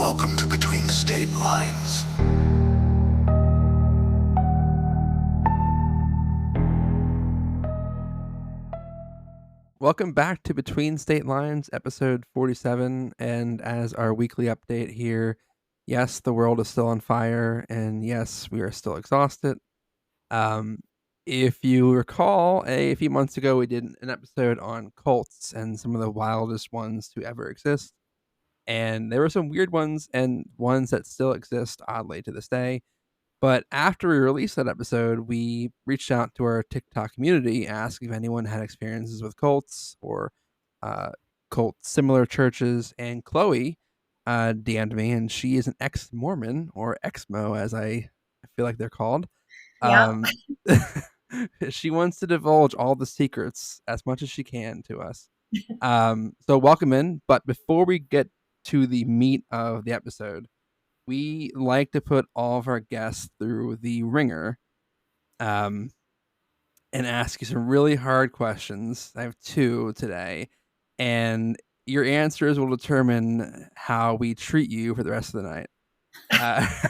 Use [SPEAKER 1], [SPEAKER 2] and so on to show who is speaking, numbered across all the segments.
[SPEAKER 1] Welcome to Between State Lines.
[SPEAKER 2] Welcome back to Between State Lines, episode 47. And as our weekly update here, yes, the world is still on fire, and yes, we are still exhausted. If you recall, a few months ago, we did an episode on cults and some of the wildest ones to ever exist. And there were some weird ones and ones that still exist, oddly, to this day. But after we released that episode, we reached out to our TikTok community, asking if anyone had experiences with cults or cult similar churches. And Chloe DM'd me, and she is an ex-Mormon, or ex-mo, as I feel like they're called.
[SPEAKER 3] Yeah.
[SPEAKER 2] She wants to divulge all the secrets as much as she can to us. So welcome in. But before we get to the meat of the episode, we like to put all of our guests through the ringer and ask you some really hard questions. I have two today, and your answers will determine how we treat you for the rest of the night.
[SPEAKER 3] I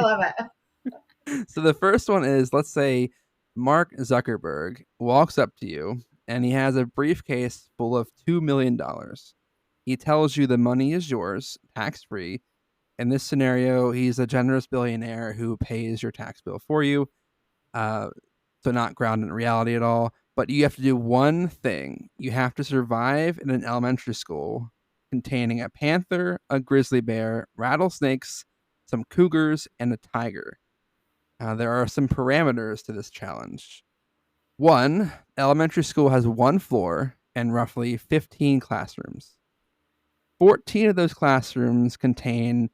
[SPEAKER 3] love it.
[SPEAKER 2] So the first one is, let's say Mark Zuckerberg walks up to you and he has a briefcase full of $2 million. He tells you the money is yours, tax-free. In this scenario, he's a generous billionaire who pays your tax bill for you. So not grounded in reality at all. But you have to do one thing. You have to survive in an elementary school containing a panther, a grizzly bear, rattlesnakes, some cougars, and a tiger. There are some parameters to this challenge. One, elementary school has one floor and roughly 15 classrooms. 14 of those classrooms contain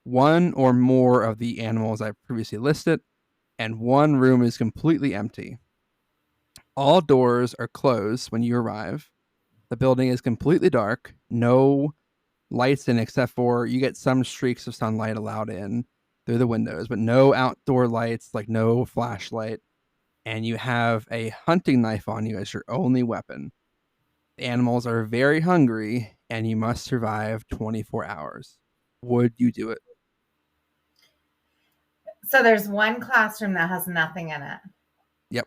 [SPEAKER 2] one or more of the animals I previously listed, and one room is completely empty. All doors are closed when you arrive. The building is completely dark, no lights in except for you get some streaks of sunlight allowed in through the windows, but no outdoor lights, like no flashlight. And you have a hunting knife on you as your only weapon. The animals are very hungry, and you must survive 24 hours. Would you do it?
[SPEAKER 3] So there's one classroom that has nothing in it.
[SPEAKER 2] Yep.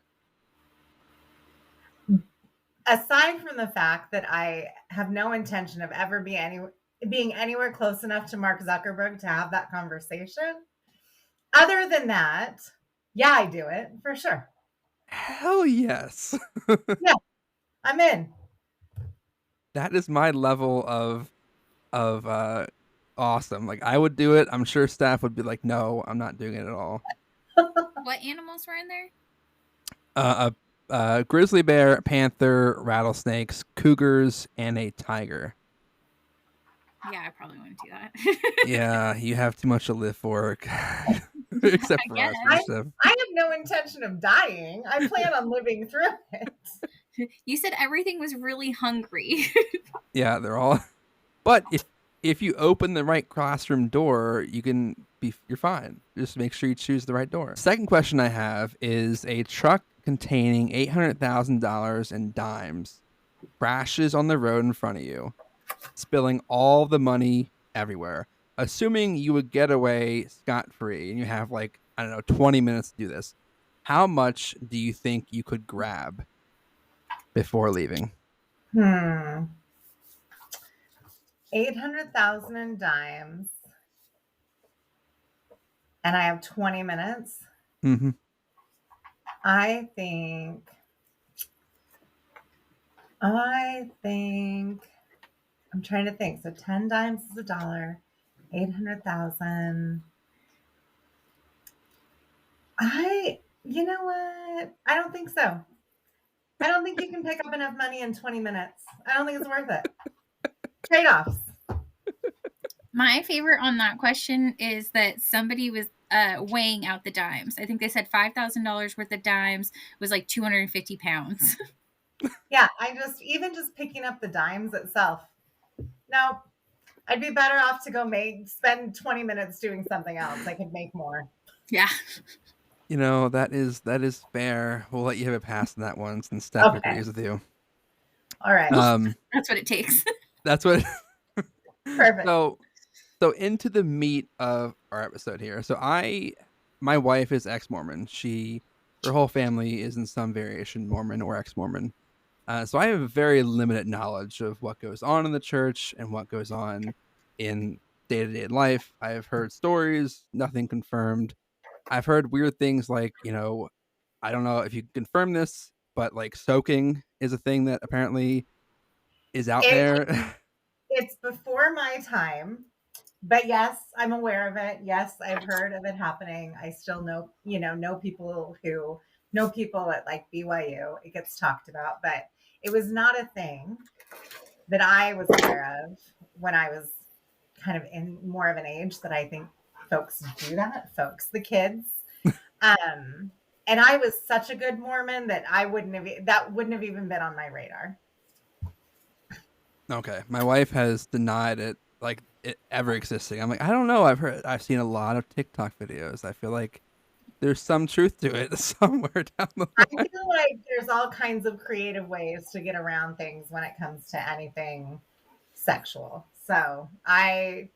[SPEAKER 3] Aside from the fact that I have no intention of ever being anywhere close enough to Mark Zuckerberg to have that conversation, other than that, yeah, I do it for sure.
[SPEAKER 2] Hell yes.
[SPEAKER 3] Yeah, I'm in.
[SPEAKER 2] That is my level of awesome. Like, I would do it. I'm sure staff would be like, no, I'm not doing it at all.
[SPEAKER 4] What animals were in there?
[SPEAKER 2] A grizzly bear, panther, rattlesnakes, cougars, and a tiger.
[SPEAKER 4] Yeah, I probably wouldn't do that.
[SPEAKER 2] Yeah, you have too much to live for. Except for us.
[SPEAKER 3] I have no intention of dying. I plan on living through it.
[SPEAKER 4] You said everything was really hungry.
[SPEAKER 2] Yeah, they're all. But if you open the right classroom door, you're fine. Just make sure you choose the right door. Second question I have is, a truck containing $800,000 in dimes crashes on the road in front of you, spilling all the money everywhere. Assuming you would get away scot-free and you have 20 minutes to do this, how much do you think you could grab before leaving?
[SPEAKER 3] 800,000 in dimes, and I have 20 minutes.
[SPEAKER 2] Mm-hmm.
[SPEAKER 3] I think I'm trying to think. So 10 dimes is $1. 800,000. You know what? I don't think so. I don't think you can pick up enough money in 20 minutes. I don't think it's worth it. Trade-offs.
[SPEAKER 4] My favorite on that question is that somebody was weighing out the dimes. I think they said $5,000 worth of dimes was like 250 pounds.
[SPEAKER 3] Yeah, even just picking up the dimes itself. No, I'd be better off to go spend 20 minutes doing something else. I could make more.
[SPEAKER 4] Yeah.
[SPEAKER 2] You know, that is fair. We'll let you have a pass on that one since Steff agrees with you.
[SPEAKER 3] All right.
[SPEAKER 4] That's what it takes.
[SPEAKER 2] That's what.
[SPEAKER 3] Perfect.
[SPEAKER 2] So So into the meat of our episode here. So my wife is ex-Mormon. Her whole family is in some variation Mormon or ex-Mormon. So I have very limited knowledge of what goes on in the church and what goes on in day-to-day life. I have heard stories, nothing confirmed. I've heard weird things like, I don't know if you can confirm this, but like soaking is a thing that apparently is out
[SPEAKER 3] It
[SPEAKER 2] there.
[SPEAKER 3] it's before my time, but yes, I'm aware of it. Yes, I've heard of it happening. I still know people at like BYU. It gets talked about, but it was not a thing that I was aware of when I was kind of in more of an age that I think folks do that. Folks, the kids. And I was such a good Mormon that that wouldn't have even been on my radar.
[SPEAKER 2] Okay. My wife has denied it, like it ever existing. I'm like, I don't know. I've seen a lot of TikTok videos. I feel like there's some truth to it somewhere down the
[SPEAKER 3] I
[SPEAKER 2] line.
[SPEAKER 3] feel like there's all kinds of creative ways to get around things when it comes to anything sexual. So I've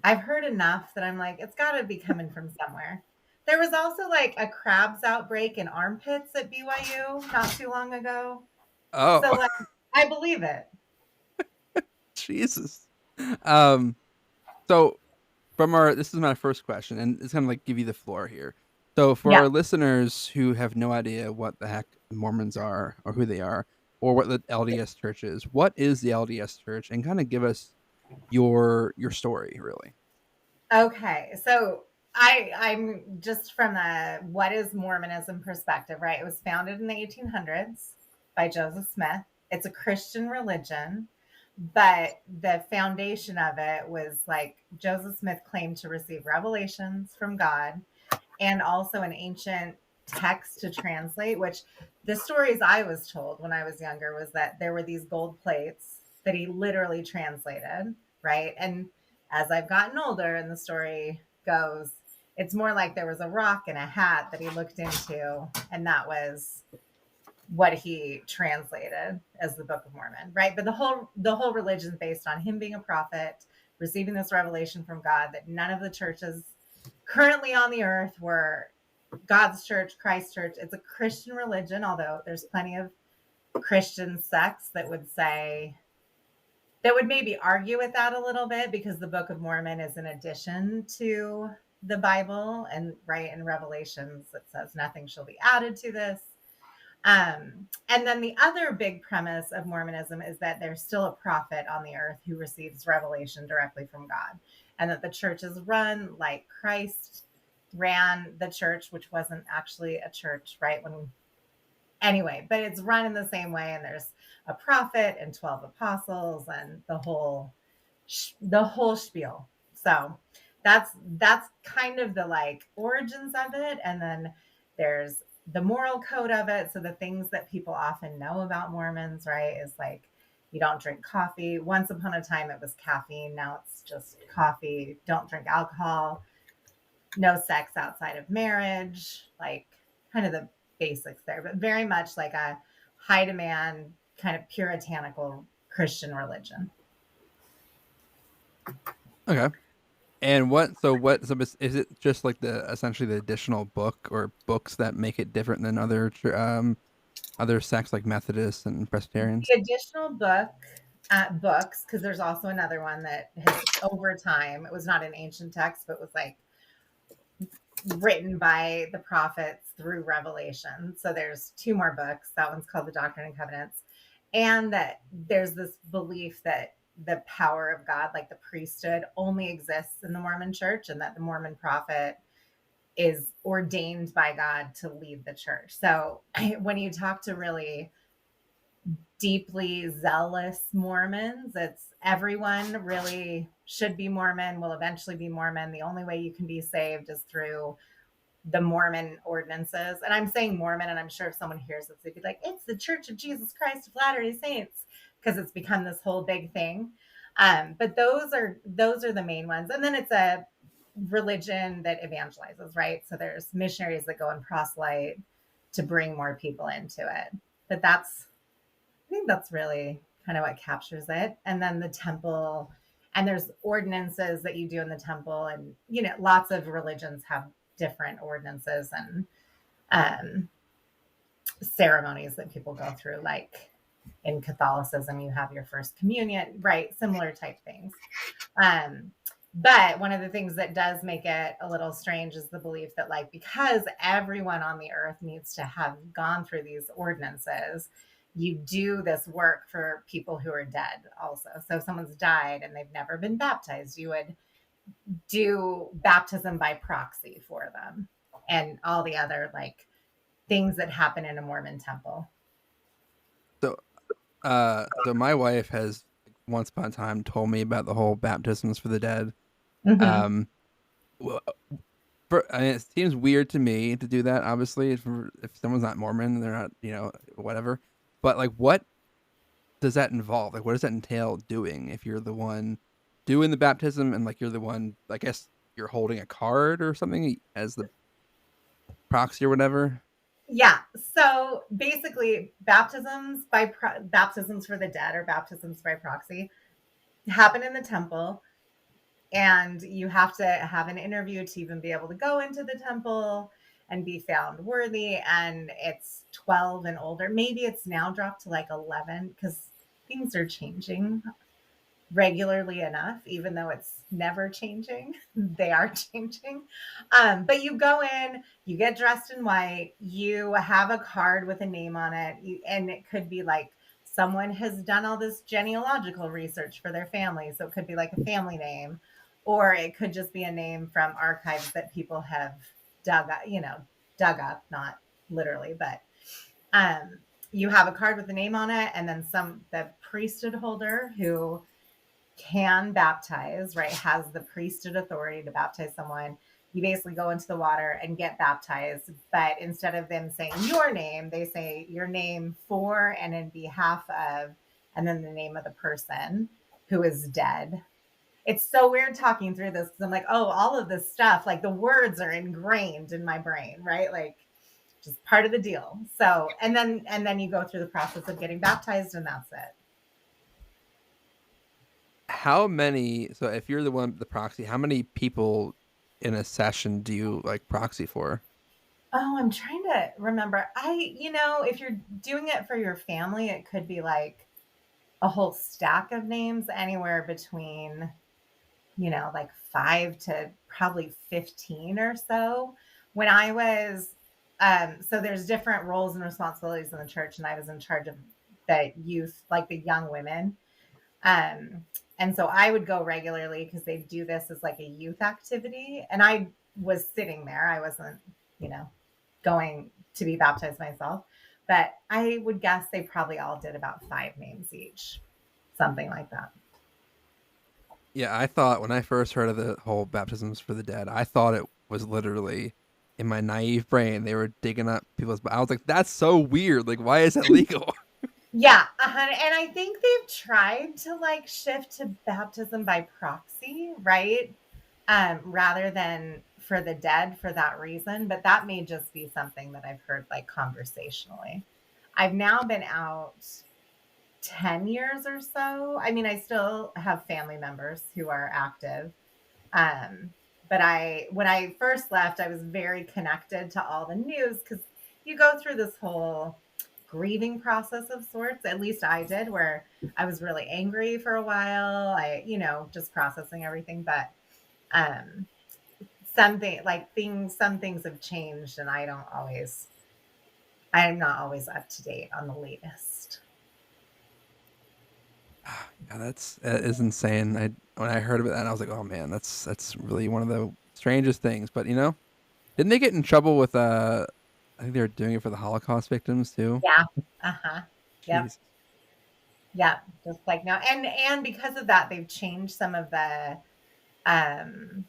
[SPEAKER 3] heard enough that I'm like, it's got to be coming from somewhere. There was also like a crabs outbreak in armpits at BYU not too long ago. So
[SPEAKER 2] Oh,
[SPEAKER 3] like, I believe it.
[SPEAKER 2] Jesus. So this is my first question, and it's gonna like give you the floor here. So for
[SPEAKER 3] Yeah.
[SPEAKER 2] our listeners who have no idea what the heck Mormons are or who they are or what the LDS Church is, what is the LDS Church, and kind of give us your story, really.
[SPEAKER 3] Okay. So I'm just from the what is Mormonism perspective, right? It was founded in the 1800s by Joseph Smith. It's a Christian religion, but the foundation of it was like Joseph Smith claimed to receive revelations from God and also an ancient text to translate, which the stories I was told when I was younger was that there were these gold plates that he literally translated, right? And as I've gotten older and the story goes, it's more like there was a rock and a hat that he looked into, and that was what he translated as the Book of Mormon, right? But the whole religion is based on him being a prophet, receiving this revelation from God that none of the churches currently on the earth were God's church, Christ's church. It's a Christian religion, although there's plenty of Christian sects that would maybe argue with that a little bit because the Book of Mormon is an addition to the Bible, and right in Revelations it says nothing shall be added to this. And then the other big premise of Mormonism is that there's still a prophet on the earth who receives revelation directly from God, and that the church is run like Christ ran the church, which wasn't actually a church, right? Anyway, but it's run in the same way, and there's a prophet and 12 apostles and the whole spiel. So that's kind of the like origins of it, and then there's the moral code of it. So the things that people often know about Mormons, right, is like you don't drink coffee. Once upon a time it was caffeine, now it's just coffee. Don't drink alcohol, no sex outside of marriage, like kind of the basics there, but very much like a high demand kind of puritanical Christian religion.
[SPEAKER 2] Okay. And so is it just like essentially the additional book or books that make it different than other sects like Methodists and Presbyterians?
[SPEAKER 3] The additional books, because there's also another one that has over time, it was not an ancient text, but was like written by the prophets through Revelation. So there's two more books. That one's called the Doctrine and Covenants. And that there's this belief that the power of God, like the priesthood, only exists in the Mormon church, and that the Mormon prophet is ordained by God to lead the church. So when you talk to really deeply zealous Mormons, it's everyone really should be Mormon, will eventually be Mormon. The only way you can be saved is through the Mormon ordinances. And I'm saying Mormon, and I'm sure if someone hears this, they'd be like, it's the Church of Jesus Christ of Latter-day Saints, because it's become this whole big thing. But those are the main ones. And then it's a religion that evangelizes, right? So there's missionaries that go and proselyte to bring more people into it. But I think that's really kind of what captures it. And then the temple And there's ordinances that you do in the temple, and lots of religions have different ordinances and um, ceremonies that people go through. Like in Catholicism, you have your first communion, right? Similar type things. But one of the things that does make it a little strange is the belief that, like, because everyone on the earth needs to have gone through these ordinances, you do this work for people who are dead also. So if someone's died and they've never been baptized, you would do baptism by proxy for them and all the other like things that happen in a Mormon temple.
[SPEAKER 2] So my wife has once upon a time told me about the whole baptisms for the dead.
[SPEAKER 3] Mm-hmm.
[SPEAKER 2] Well, I mean, it seems weird to me to do that. Obviously, if someone's not Mormon, they're not, whatever. But like, what does that involve? Like, what does that entail doing if you're the one doing the baptism and like you're the one? I guess you're holding a card or something as the proxy or whatever.
[SPEAKER 3] Yeah. So basically, baptisms for the dead or baptisms by proxy happen in the temple, and you have to have an interview to even be able to go into the temple and be found worthy. And it's 12 and older. Maybe it's now dropped to like 11 because things are changing regularly enough, even though it's never changing. They are changing. But you go in, you get dressed in white, you have a card with a name on it, and it could be like someone has done all this genealogical research for their family. So it could be like a family name, or it could just be a name from archives that people have dug up, not literally, but you have a card with the name on it, and then the priesthood holder who can baptize, right, has the priesthood authority to baptize someone. You basically go into the water and get baptized, but instead of them saying your name, they say your name for and in behalf of, and then the name of the person who is dead. It's so weird talking through this because I'm like, oh, all of this stuff, like the words are ingrained in my brain, right? Like just part of the deal. So, and then you go through the process of getting baptized, and that's it.
[SPEAKER 2] How many? So if you're the one, the proxy, how many people in a session do you like proxy for?
[SPEAKER 3] Oh, I'm trying to remember. If you're doing it for your family, it could be like a whole stack of names, anywhere between, like 5 to probably 15 or so. When I was, so there's different roles and responsibilities in the church, and I was in charge of the youth, like the young women. Um, and so I would go regularly because they do this as like a youth activity. And I was sitting there. I wasn't, going to be baptized myself. But I would guess they probably all did about 5 names each, something like that.
[SPEAKER 2] Yeah, I thought when I first heard of the whole baptisms for the dead, I thought it was literally in my naive brain they were digging up people's. I was like, that's so weird. Like, why is that legal?
[SPEAKER 3] Yeah, and I think they've tried to like shift to baptism by proxy, right? Rather than for the dead for that reason. But that may just be something that I've heard like conversationally. I've now been out 10 years or so. I mean, I still have family members who are active. Um, but when I first left, I was very connected to all the news because you go through this whole grieving process of sorts. At least I did, where I was really angry for a while. Just processing everything. But um, some things have changed, and I'm not always up to date on the latest.
[SPEAKER 2] Yeah, that is insane. When I heard of it, and I was like, oh man, that's really one of the strangest things. But didn't they get in trouble with I think they were doing it for the Holocaust victims too.
[SPEAKER 3] Yeah. Uh-huh. Yep.
[SPEAKER 2] Jeez.
[SPEAKER 3] Yeah. Just like now. And because of that, they've changed some of the um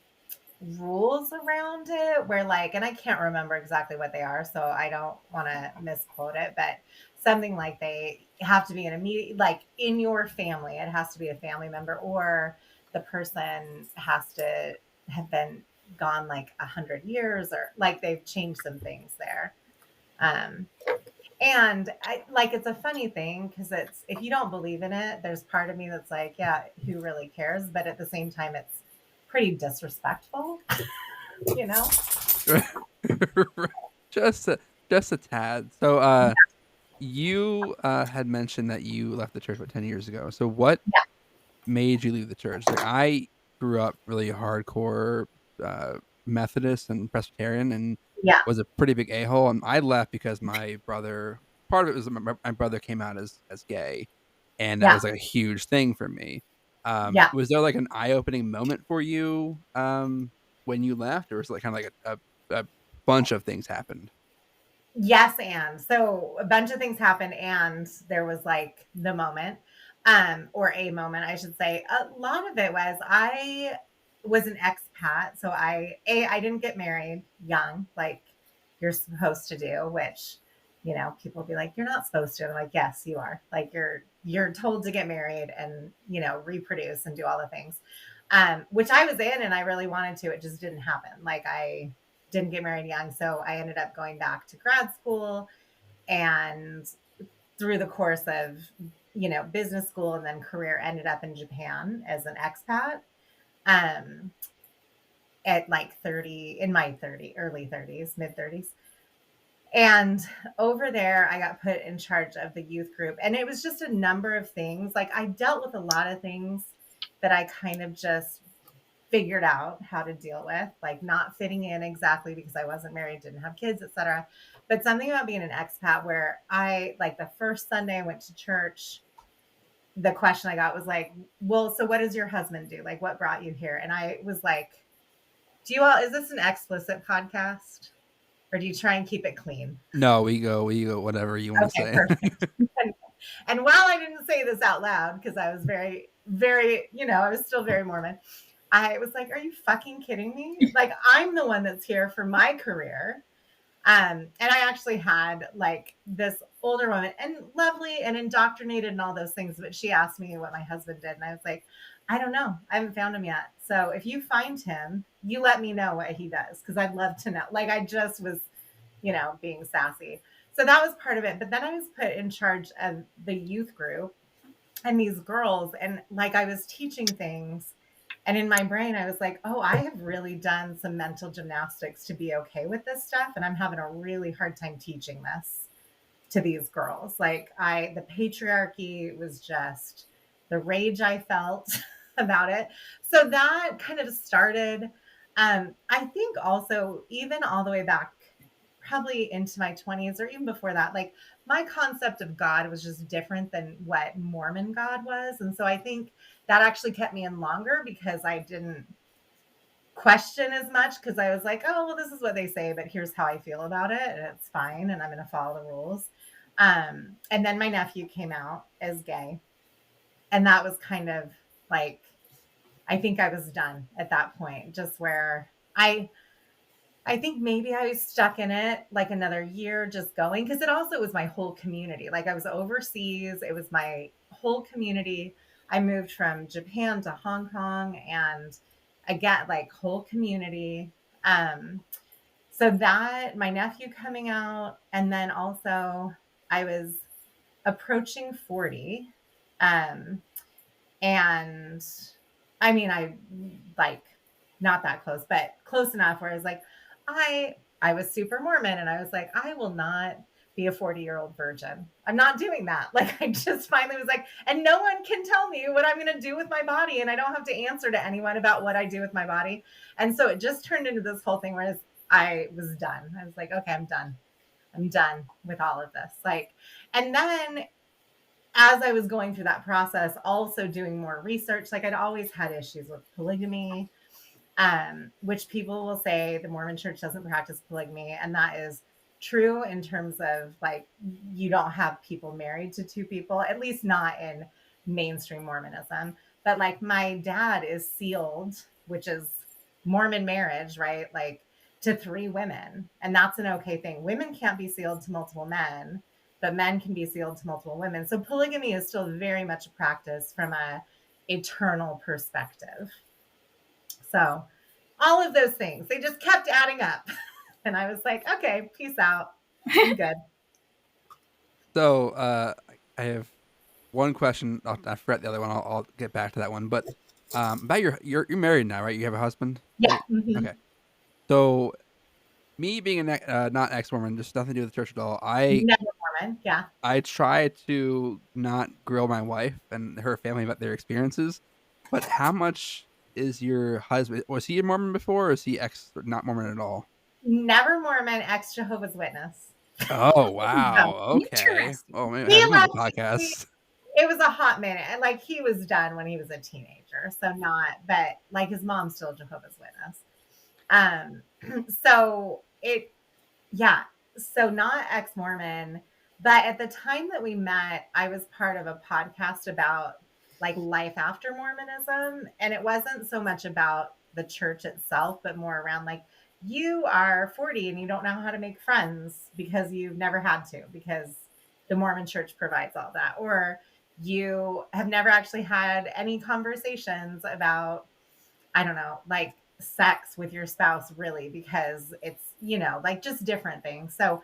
[SPEAKER 3] rules around it where like, and I can't remember exactly what they are, so I don't want to misquote it, but something like they have to be an immediate, like in your family, it has to be a family member, or the person has to have been gone like 100 years, or like they've changed some things there. Um, And it's a funny thing because it's, if you don't believe in it, there's part of me that's like, yeah, who really cares? But at the same time, it's pretty disrespectful, you know?
[SPEAKER 2] just a tad. So you had mentioned that you left the church about 10 years ago. So what
[SPEAKER 3] Yeah.
[SPEAKER 2] made you leave the church? Like, I grew up really hardcore Methodist and Presbyterian and
[SPEAKER 3] Yeah.
[SPEAKER 2] was a pretty big a-hole. And I left because my brother, part of it was my brother came out as gay, and that
[SPEAKER 3] Yeah.
[SPEAKER 2] was like a huge thing for me.
[SPEAKER 3] Yeah.
[SPEAKER 2] Was there like an eye-opening moment for you when you left, or was it like kind of like a bunch of things happened?
[SPEAKER 3] Yes, and so a bunch of things happened, and there was like the moment, or a moment, I should say. A lot of it was I was an expat, so I didn't get married young, like you're supposed to do, which people be like, you're not supposed to. I'm like, yes, you are. Like you're told to get married and reproduce and do all the things, which I was in and I really wanted to. It just didn't happen. Like I didn't get married young. So I ended up going back to grad school, and through the course of, business school and then career, ended up in Japan as an expat. Um, at like 30, in my early 30s, mid 30s. And over there, I got put in charge of the youth group. And it was just a number of things. Like I dealt with a lot of things that I kind of just figured out how to deal with, like not fitting in exactly because I wasn't married, didn't have kids, etc. But something about being an expat where I, like the first Sunday I went to church, the question I got was like, well, so what does your husband do? Like, what brought you here? And I was like, is this an explicit podcast? Or do you try and keep it clean?
[SPEAKER 2] No, we go whatever you want to
[SPEAKER 3] Okay,
[SPEAKER 2] say.
[SPEAKER 3] perfect. And while I didn't say this out loud, because I was very, very, I was still very Mormon, I was like, are you fucking kidding me? Like, I'm the one that's here for my career. And I actually had like this older woman, and lovely and indoctrinated and all those things. But she asked me what my husband did. And I was like, I don't know. I haven't found him yet. So if you find him, you let me know what he does, because I'd love to know. Like, I just was, being sassy. So that was part of it. But then I was put in charge of the youth group and these girls. And like I was teaching things. And in my brain, I was like, oh, I have really done some mental gymnastics to be okay with this stuff. And I'm having a really hard time teaching this to these girls. Like the patriarchy was just the rage I felt about it. So that kind of started, I think also even all the way back, probably into my 20s or even before that, like my concept of God was just different than what Mormon God was. And so I think that actually kept me in longer because I didn't question as much, because I was like, oh, well, this is what they say, but here's how I feel about it. And it's fine. And I'm going to follow the rules. And then my nephew came out as gay. And that was kind of like, I think I was done at that point, just where I think maybe I was stuck in it like another year just going, because it also was my whole community. Like I was overseas, it was my whole community. I moved from Japan to Hong Kong, and again, like whole community. So that, my nephew coming out, and then also I was approaching 40. Um, and I mean, I like not that close, but close enough where I was like, I was super Mormon, and I was like, I will not be a 40-year-old virgin. I'm not doing that. Like, I just finally was like, and no one can tell me what I'm going to do with my body. And I don't have to answer to anyone about what I do with my body. And so it just turned into this whole thing where I was done. I was like, okay, I'm done. I'm done with all of this. Like, and then as I was going through that process, also doing more research, like I'd always had issues with polygamy, which people will say the Mormon church doesn't practice polygamy. And that is true in terms of like, you don't have people married to two people, at least not in mainstream Mormonism. But like my dad is sealed, which is Mormon marriage, right? Like to 3 women. And that's an okay thing. Women can't be sealed to multiple men, but men can be sealed to multiple women. So polygamy is still very much a practice from a eternal perspective. So all of those things, they just kept adding up. And I was like, okay, peace out. I'm good.
[SPEAKER 2] So I have one question. I forgot the other one. I'll get back to that one. But about you're married now, right? You have a husband,
[SPEAKER 3] Yeah.
[SPEAKER 2] right? Okay. So me being not ex-Mormon, just nothing to do with the church at all.
[SPEAKER 3] Never Mormon. Yeah.
[SPEAKER 2] I try to not grill my wife and her family about their experiences. But how much is your husband? Was he a Mormon before, or is he not Mormon at all?
[SPEAKER 3] Never Mormon, ex Jehovah's Witness.
[SPEAKER 2] Oh
[SPEAKER 3] No.
[SPEAKER 2] wow. Okay.
[SPEAKER 4] Interesting.
[SPEAKER 2] Oh, maybe I
[SPEAKER 3] He
[SPEAKER 2] have him on the
[SPEAKER 3] left.
[SPEAKER 2] podcast.
[SPEAKER 3] It was a hot minute. And like he was done when he was a teenager. So not, but like his mom's still Jehovah's Witness. So it, yeah. So not ex-Mormon, but at the time that we met, I was part of a podcast about like life after Mormonism. And it wasn't so much about the church itself, but more around like, you are 40 and you don't know how to make friends because you've never had to, because the Mormon church provides all that. Or you have never actually had any conversations about, I don't know, like sex with your spouse, really, because it's, like just different things. So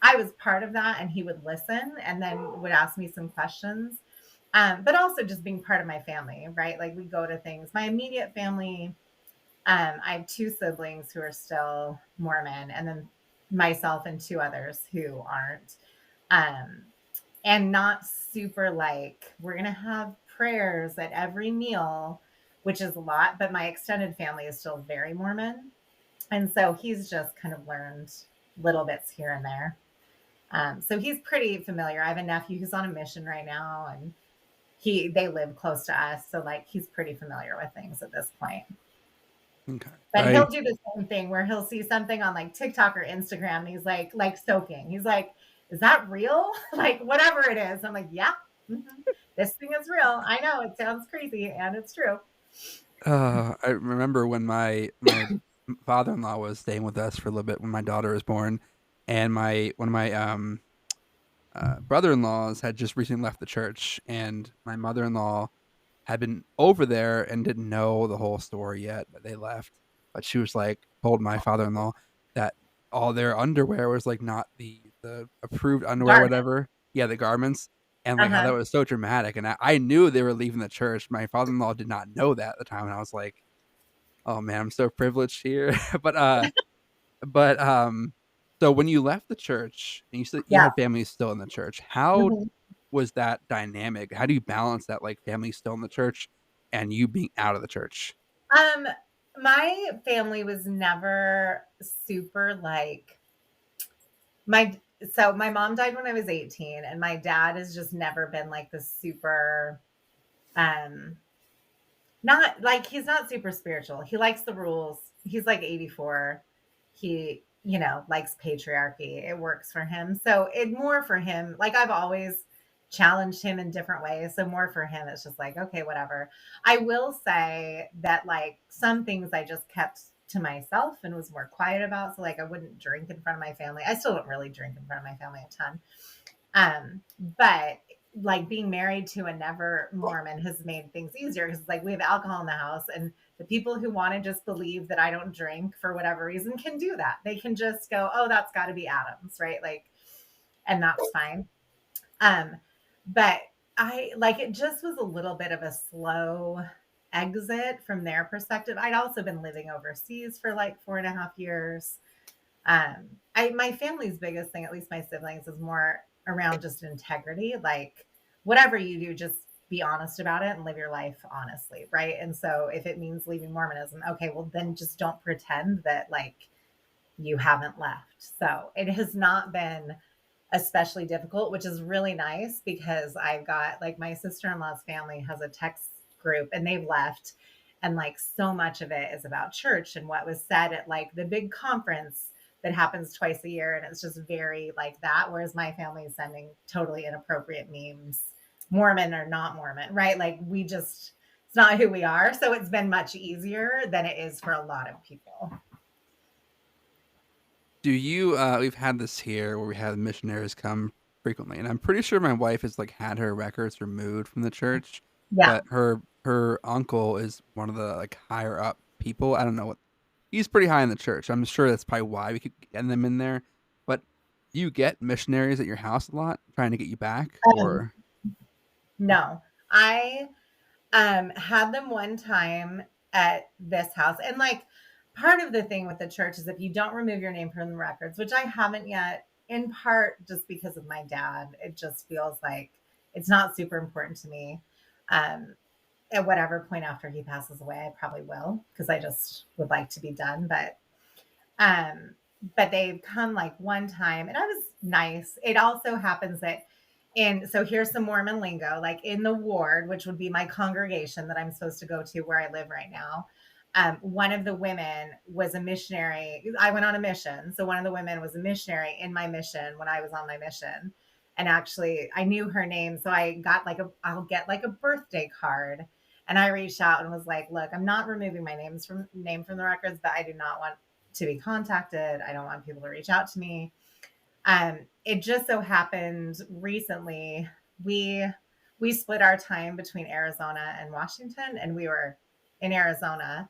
[SPEAKER 3] I was part of that, and he would listen and then would ask me some questions. But also just being part of my family, right? Like we go to things, my immediate family. I have two siblings who are still Mormon, and then myself and two others who aren't. Um, and not super like, we're going to have prayers at every meal, which is a lot, but my extended family is still very Mormon. And so he's just kind of learned little bits here and there. So he's pretty familiar. I have a nephew who's on a mission right now, and they live close to us. So like he's pretty familiar with things at this point.
[SPEAKER 2] Okay.
[SPEAKER 3] But he'll do the same thing where he'll see something on like TikTok or Instagram, and he's like soaking. He's like, "Is that real?" Like whatever it is. I'm like, "Yeah, this thing is real. I know it sounds crazy, and it's true."
[SPEAKER 2] I remember when my father-in-law was staying with us for a little bit when my daughter was born, and one of my brother-in-laws had just recently left the church, and my mother-in-law had been over there and didn't know the whole story yet that they left. But she was like, told my father-in-law that all their underwear was like not the approved underwear,
[SPEAKER 3] Garment.
[SPEAKER 2] whatever. Yeah, the garments. And like how
[SPEAKER 3] Uh-huh.
[SPEAKER 2] that was so dramatic. And I knew they were leaving the church. My father-in-law did not know that at the time. And I was like, oh man, I'm so privileged here. but so when you left the church and you said you
[SPEAKER 3] Yeah.
[SPEAKER 2] had family still in the church, how
[SPEAKER 3] Mhm.
[SPEAKER 2] was that dynamic? How do you balance that, like family still in the church and you being out of the church?
[SPEAKER 3] My family was never super like my so my mom died when I was 18, and my dad has just never been like the super um not like, he's not super spiritual. He likes the rules. He's like 84. He, likes patriarchy. It works for him. So it more for him, like I've always challenged him in different ways. So more for him, it's just like, okay, whatever. I will say that like some things I just kept to myself and was more quiet about. So like I wouldn't drink in front of my family. I still don't really drink in front of my family a ton. But like being married to a never Mormon has made things easier because like we have alcohol in the house, and the people who want to just believe that I don't drink for whatever reason can do that. They can just go, oh, that's got to be Adams, right? Like, and that's fine. Um, but I like, it just was a little bit of a slow exit from their perspective. I'd also been living overseas for like 4.5 years. My family's biggest thing, at least my siblings, is more around just integrity. Like whatever you do, just be honest about it and live your life honestly, right? And so if it means leaving Mormonism, okay, well then just don't pretend that like you haven't left. So it has not been especially difficult, which is really nice because I've got like my sister-in-law's family has a text group, and they've left, and like so much of it is about church and what was said at like the big conference that happens twice a year, and it's just very like that, whereas my family is sending totally inappropriate memes, Mormon or not Mormon, right? Like it's not who we are. So it's been much easier than it is for a lot of people.
[SPEAKER 2] Do you we've had this here where we have missionaries come frequently, and I'm pretty sure my wife has like had her records removed from the church,
[SPEAKER 3] Yeah.
[SPEAKER 2] but her uncle is one of the like higher up people. I don't know what he's pretty high in the church. I'm sure that's probably why we could get them in there. But Do you get missionaries at your house a lot trying to get you back,
[SPEAKER 3] Um,
[SPEAKER 2] or
[SPEAKER 3] no, I had them one time at this house. And like part of the thing with the church is if you don't remove your name from the records, which I haven't yet, in part just because of my dad, it just feels like it's not super important to me. Um, at whatever point after he passes away, I probably will because I just would like to be done. Um, but they've come like one time and I was nice. It also happens that so here's some Mormon lingo, like in the ward, which would be my congregation that I'm supposed to go to where I live right now. One of the women was a missionary. I went on a mission. So one of the women was a missionary in my mission when I was on my mission. And actually I knew her name. So I'll get like a birthday card. And I reached out and was like, look, I'm not removing my name from the records, but I do not want to be contacted. I don't want people to reach out to me. It just so happened recently we split our time between Arizona and Washington, and we were in Arizona,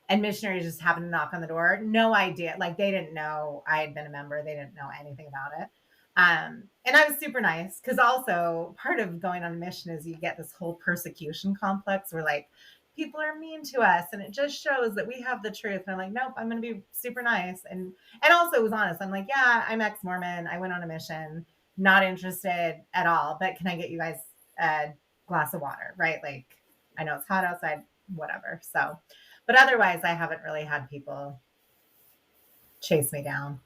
[SPEAKER 3] and missionaries just happened to knock on the door. No idea, like they didn't know I had been a member. They didn't know anything about it. And I was super nice because also part of going on a mission is you get this whole persecution complex where like people are mean to us and it just shows that we have the truth. And I'm like, nope, I'm going to be super nice. And also was honest. I'm like, yeah, I'm ex-Mormon. I went on a mission, not interested at all, but can I get you guys a glass of water? Right. Like I know it's hot outside, whatever. So, but otherwise I haven't really had people chase me down,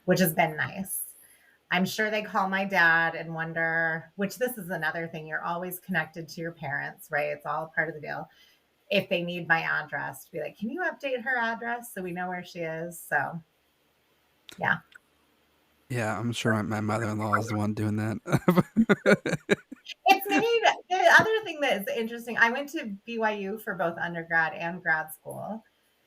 [SPEAKER 3] which has been nice. I'm sure they call my dad and wonder, which this is another thing. You're always connected to your parents, right? It's all part of the deal. If they need my address, to be like, can you update her address so we know where she is? So, yeah.
[SPEAKER 2] yeah, I'm sure my mother-in-law is the one doing that.
[SPEAKER 3] It's made the other thing that is interesting. I went to BYU for both undergrad and grad school.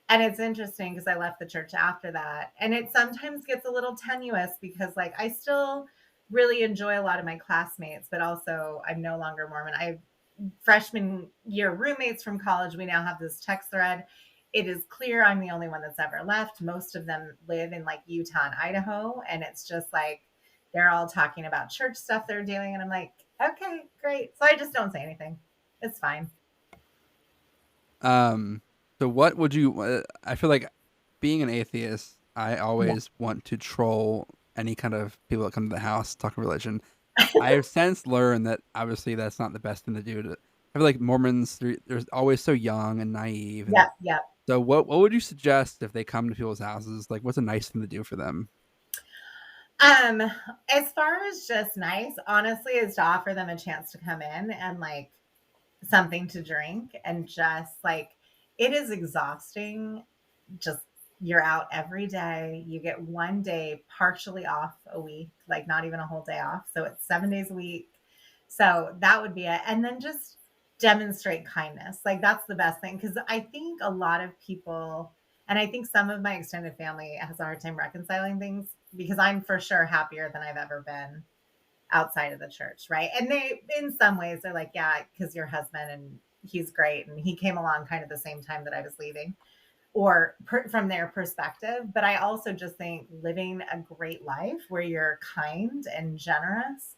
[SPEAKER 3] And it's interesting because I left the church after that. And it sometimes gets a little tenuous because, like, I still really enjoy a lot of my classmates, but also I'm no longer Mormon. I freshman year roommates from college. We now have this text thread. It is clear I'm the only one that's ever left. Most of them live in like Utah and Idaho. And it's just like they're all talking about church stuff they're doing. And I'm like, okay, great. So I just don't say anything. It's fine.
[SPEAKER 2] So what would you? I feel like being an atheist, I always want to troll any kind of people that come to the house talk religion. I have since learned that obviously that's not the best thing to do. I feel like Mormons, they're always so young and naive. And
[SPEAKER 3] Yeah, yeah.
[SPEAKER 2] so what would you suggest if they come to people's houses? Like, what's a nice thing to do for them?
[SPEAKER 3] Um, as far as just nice, honestly, is to offer them a chance to come in and like something to drink and just like it is exhausting. Just you're out every day. You get one day partially off a week, like not even a whole day off. So it's 7 days a week. So that would be it. And then just demonstrate kindness. Like that's the best thing. Cause I think a lot of people, and I think some of my extended family has a hard time reconciling things because I'm for sure happier than I've ever been outside of the church, right? And they, in some ways, they're like, yeah, because your husband and he's great, and he came along kind of the same time that I was leaving, or from their perspective. But I also just think living a great life where you're kind and generous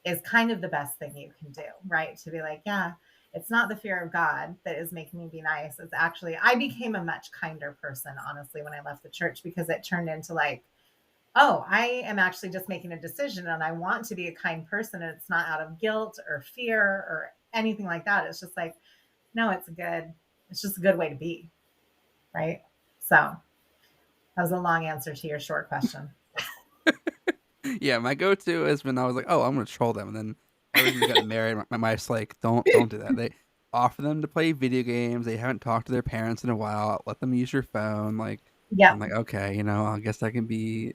[SPEAKER 3] is kind of the best thing you can do, right? To be like, yeah, it's not the fear of God that is making me be nice. It's actually, I became a much kinder person, honestly, when I left the church because it turned into like, oh, I am actually just making a decision and I want to be a kind person. And it's not out of guilt or fear or anything like that. It's just like, no, it's just a good way to be. Right. So that was a long answer to your short question.
[SPEAKER 2] Yeah, my go-to is when I was like, oh, I'm gonna troll them, and then ever since I got married, my wife's like, don't do that. They offer them to play video games. They haven't talked to their parents in a while. Let them use your phone. Like, I'm
[SPEAKER 3] Yep.
[SPEAKER 2] like, okay, I guess I can be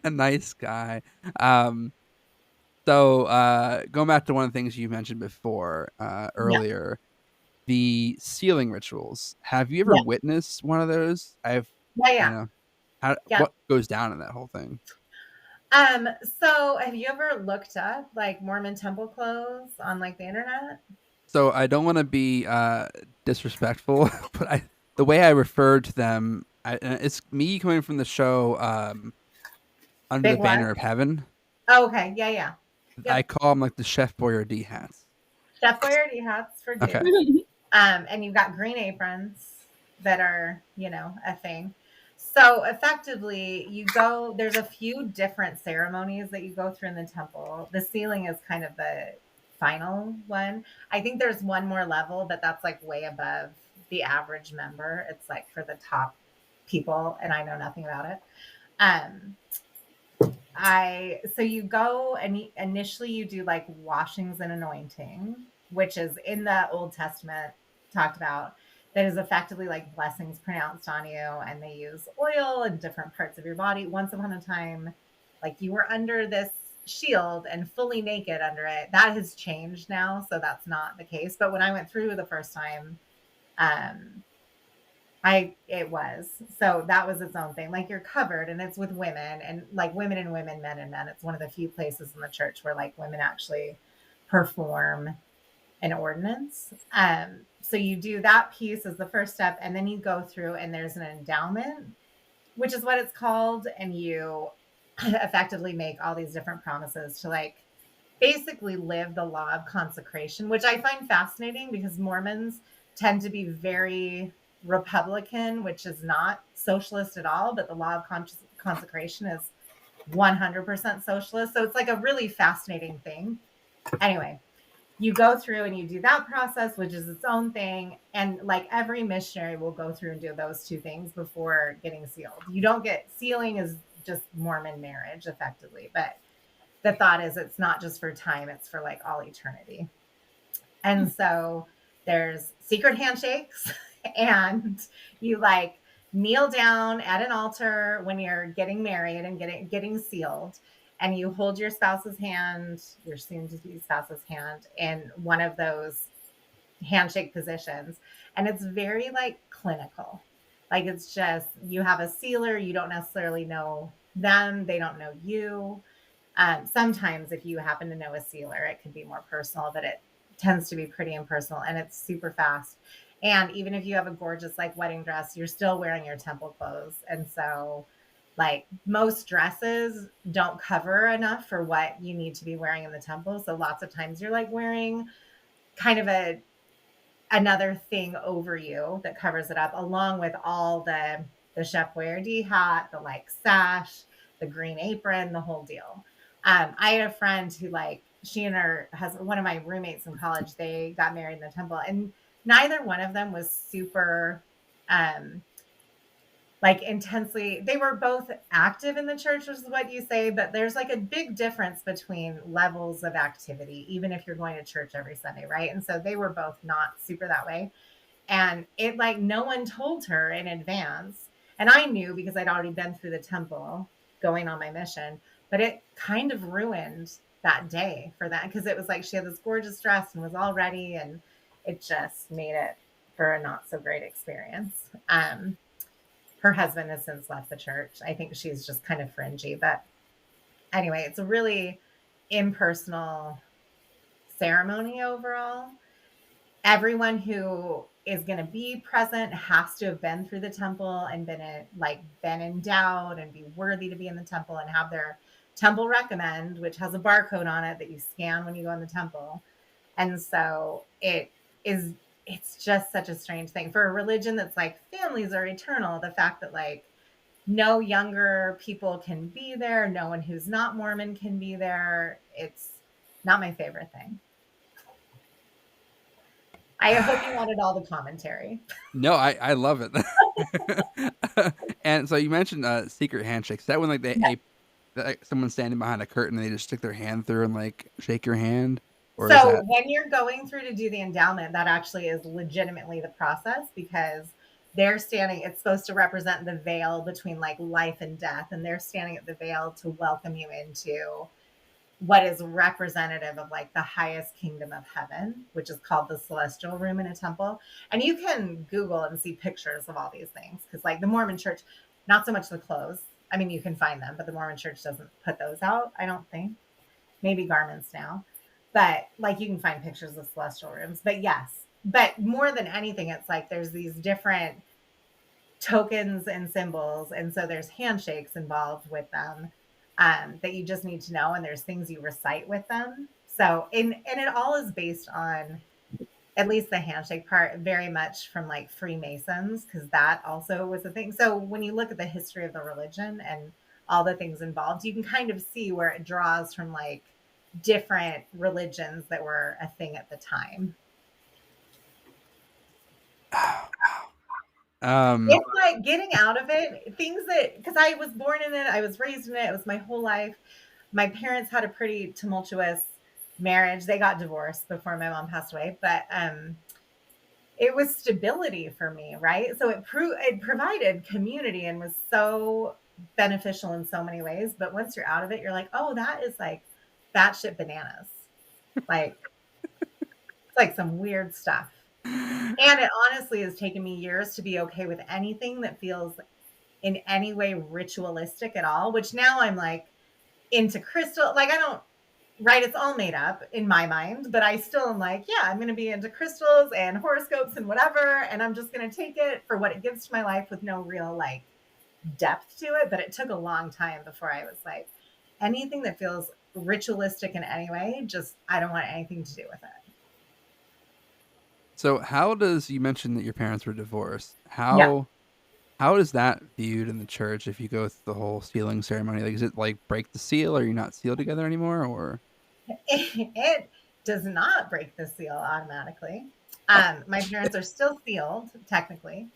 [SPEAKER 2] a nice guy. Um, so going back to one of the things you mentioned before,
[SPEAKER 3] Yep.
[SPEAKER 2] earlier, the sealing rituals. Have you ever
[SPEAKER 3] Yep.
[SPEAKER 2] witnessed one of those?
[SPEAKER 3] Yeah.
[SPEAKER 2] You
[SPEAKER 3] Yeah.
[SPEAKER 2] know,
[SPEAKER 3] Yeah.
[SPEAKER 2] what goes down in that whole thing?
[SPEAKER 3] So have you ever looked up like Mormon temple clothes on like the internet?
[SPEAKER 2] So I don't want to be disrespectful, but the way I referred to them, and it's me coming from the show under
[SPEAKER 3] Big
[SPEAKER 2] the banner
[SPEAKER 3] what?
[SPEAKER 2] of heaven.
[SPEAKER 3] Oh, okay. Yeah, yeah. Yep.
[SPEAKER 2] I call them like the Chef Boyardee hats.
[SPEAKER 3] Chef Boyardee hats for dudes.
[SPEAKER 2] Okay.
[SPEAKER 3] And you've got green aprons that are, a thing. So effectively, there's a few different ceremonies that you go through in the temple. The sealing is kind of the final one. I think there's one more level, but that's like way above the average member. It's like for the top people, and I know nothing about it. Um, so you go and initially you do like washings and anointing, which is in the Old Testament talked about, that is effectively like blessings pronounced on you, and they use oil in different parts of your body. Once upon a time, like you were under this shield and fully naked under it. That has changed now, so that's not the case. But when I went through the first time, um, it was. So that was its own thing. Like you're covered, and it's with women, and like women and women, men and men. It's one of the few places in the church where like women actually perform an ordinance. So you do that piece as the first step, and then you go through and there's an endowment, which is what it's called, and you effectively make all these different promises to like basically live the law of consecration, which I find fascinating because Mormons tend to be very Republican, which is not socialist at all, but the law of consecration is 100% socialist. So it's like a really fascinating thing. Anyway, you go through and you do that process, which is its own thing. And like every missionary will go through and do those two things before getting sealed. You don't get sealing is just Mormon marriage effectively, but the thought is it's not just for time, it's for like all eternity. And so there's secret handshakes and you like kneel down at an altar when you're getting married and getting sealed, and you hold your spouse's hand, your soon to be spouse's hand, in one of those handshake positions. And it's very like clinical. Like it's just, you have a sealer, you don't necessarily know them, they don't know you. Sometimes if you happen to know a sealer, it can be more personal, but it tends to be pretty impersonal, and it's super fast. And even if you have a gorgeous like wedding dress, you're still wearing your temple clothes. And so like most dresses don't cover enough for what you need to be wearing in the temple. So lots of times you're like wearing kind of another thing over you that covers it up, along with all the Chef Boyardee hat, the like sash, the green apron, the whole deal. I had a friend who like, she and her husband, one of my roommates in college, they got married in the temple, and neither one of them was super like intensely, they were both active in the church, which is what you say, but there's like a big difference between levels of activity, even if you're going to church every Sunday, right? And so they were both not super that way. And it like no one told her in advance. And I knew because I'd already been through the temple going on my mission, but it kind of ruined that day for that, because it was like she had this gorgeous dress and was all ready, and it just made it for a not so great experience. Her husband has since left the church. I think she's just kind of fringy, but anyway, it's a really impersonal ceremony overall. Everyone who is going to be present has to have been through the temple and been endowed and be worthy to be in the temple and have their temple recommend, which has a barcode on it that you scan when you go in the temple. And so it's just such a strange thing for a religion that's like families are eternal. The fact that like no younger people can be there, no one who's not Mormon can be there. It's not my favorite thing. I hope you wanted all the commentary.
[SPEAKER 2] No, I love it. And so you mentioned secret handshakes. Is that when like like someone's standing behind a curtain and they just stick their hand through and like shake your hand? Or is
[SPEAKER 3] So
[SPEAKER 2] that...
[SPEAKER 3] when you're going through to do the endowment, that actually is legitimately the process, because they're standing, it's supposed to represent the veil between like life and death. And they're standing at the veil to welcome you into what is representative of like the highest kingdom of heaven, which is called the celestial room in a temple. And you can Google and see pictures of all these things, because like the Mormon church, not so much the clothes. I mean, you can find them, but the Mormon church doesn't put those out, I don't think. Maybe garments now. But like you can find pictures of celestial rooms. But yes, but more than anything, it's like there's these different tokens and symbols. And so there's handshakes involved with them. that you just need to know. And there's things you recite with them. So, and it all is based on, at least the handshake part, very much from like Freemasons, because that also was a thing. So when you look at the history of the religion and all the things involved, you can kind of see where it draws from like different religions that were a thing at the time. It's like getting out of it, things that, because I was born in it, I was raised in it, it was my whole life. My parents had a pretty tumultuous marriage. They got divorced before my mom passed away, but it was stability for me, right? So it provided community and was so beneficial in so many ways. But once you're out of it, you're like, oh, that is like batshit bananas. Like it's like some weird stuff. And it honestly has taken me years to be okay with anything that feels in any way ritualistic at all, which now I'm like into crystal. Like I don't, right, it's all made up in my mind, but I still am like, yeah, I'm going to be into crystals and horoscopes and whatever. And I'm just going to take it for what it gives to my life with no real like depth to it. But it took a long time before I was like, anything that feels ritualistic in any way, just, I don't want anything to do with it.
[SPEAKER 2] So how does, you mentioned that your parents were divorced.
[SPEAKER 3] Yeah.
[SPEAKER 2] How is that viewed in the church if you go through the whole sealing ceremony? Like, is it like break the seal? Are you not sealed together anymore? Or
[SPEAKER 3] It does not break the seal automatically. My parents are still sealed, technically.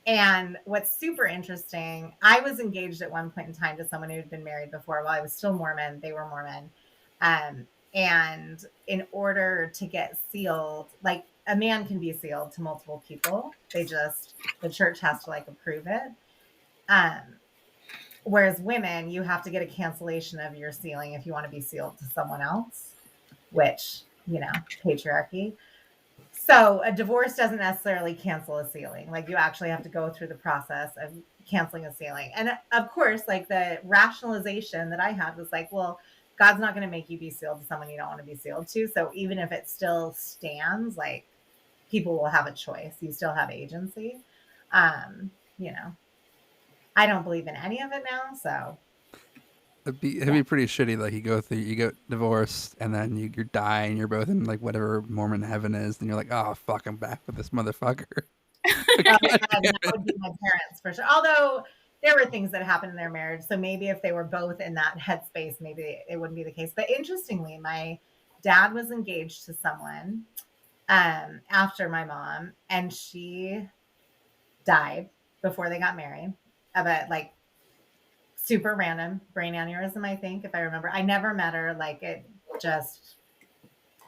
[SPEAKER 3] And what's super interesting, I was engaged at one point in time to someone who had been married before. While I was still Mormon, they were Mormon. And in order to get sealed, like a man can be sealed to multiple people. The church has to like approve it. Um, Whereas women, you have to get a cancellation of your sealing if you want to be sealed to someone else, which, patriarchy. So a divorce doesn't necessarily cancel a sealing. Like you actually have to go through the process of canceling a sealing. And of course, like the rationalization that I had was like, well, God's not going to make you be sealed to someone you don't want to be sealed to. So even if it still stands, like people will have a choice. You still have agency. You know, I don't believe in any of it now. So
[SPEAKER 2] it'd be pretty shitty. Like you get divorced, and then you die, and you're both in like whatever Mormon heaven is, and you're like, oh fuck, I'm back with this motherfucker.
[SPEAKER 3] that would be my parents for sure. Although there were things that happened in their marriage. So maybe if they were both in that headspace, maybe it wouldn't be the case. But interestingly, my dad was engaged to someone after my mom, and she died before they got married of a like super random brain aneurysm, I think, if I remember. I never met her, like it just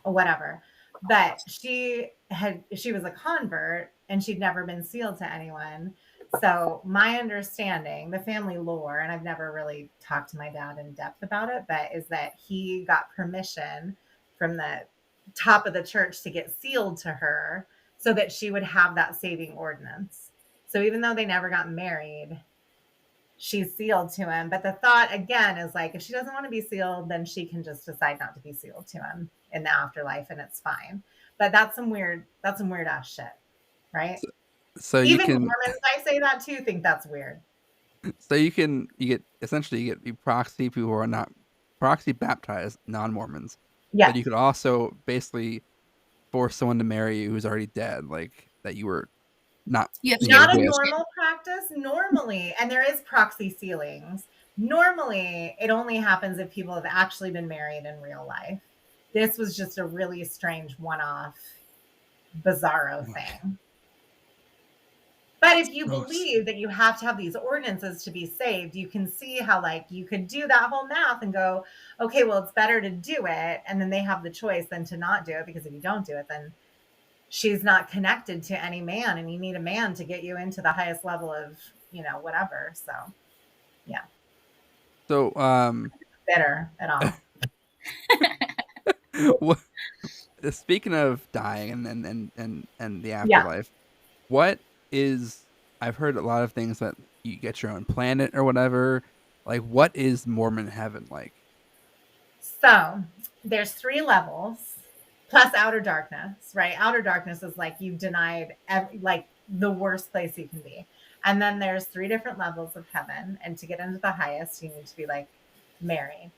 [SPEAKER 3] whatever. But she was a convert and she'd never been sealed to anyone. So my understanding, the family lore, and I've never really talked to my dad in depth about it, but is that he got permission from the top of the church to get sealed to her so that she would have that saving ordinance. So even though they never got married, she's sealed to him. But the thought again is like, if she doesn't want to be sealed, then she can just decide not to be sealed to him in the afterlife and it's fine. But that's some weird ass shit, right?
[SPEAKER 2] So
[SPEAKER 3] Even Mormons, I say that too, think that's weird.
[SPEAKER 2] So you get proxy people who are not proxy baptized non-Mormons.
[SPEAKER 3] Yeah.
[SPEAKER 2] But you could also basically force someone to marry you who's already dead, like that you were not.
[SPEAKER 3] Not a normal practice normally, and there is proxy sealings. Normally, it only happens if people have actually been married in real life. This was just a really strange one-off, bizarro thing. But if you believe that you have to have these ordinances to be saved, you can see how like you could do that whole math and go, okay, well, it's better to do it. And then they have the choice than to not do it, because if you don't do it, then she's not connected to any man, and you need a man to get you into the highest level of, whatever. So, yeah.
[SPEAKER 2] So,
[SPEAKER 3] bitter at all.
[SPEAKER 2] Speaking of dying and the afterlife, what is, I've heard a lot of things that you get your own planet or whatever. Like, what is Mormon heaven like?
[SPEAKER 3] So there's 3 levels plus outer darkness, right? Outer darkness is like you've denied like the worst place you can be. And then there's 3 different levels of heaven. And to get into the highest, you need to be like married.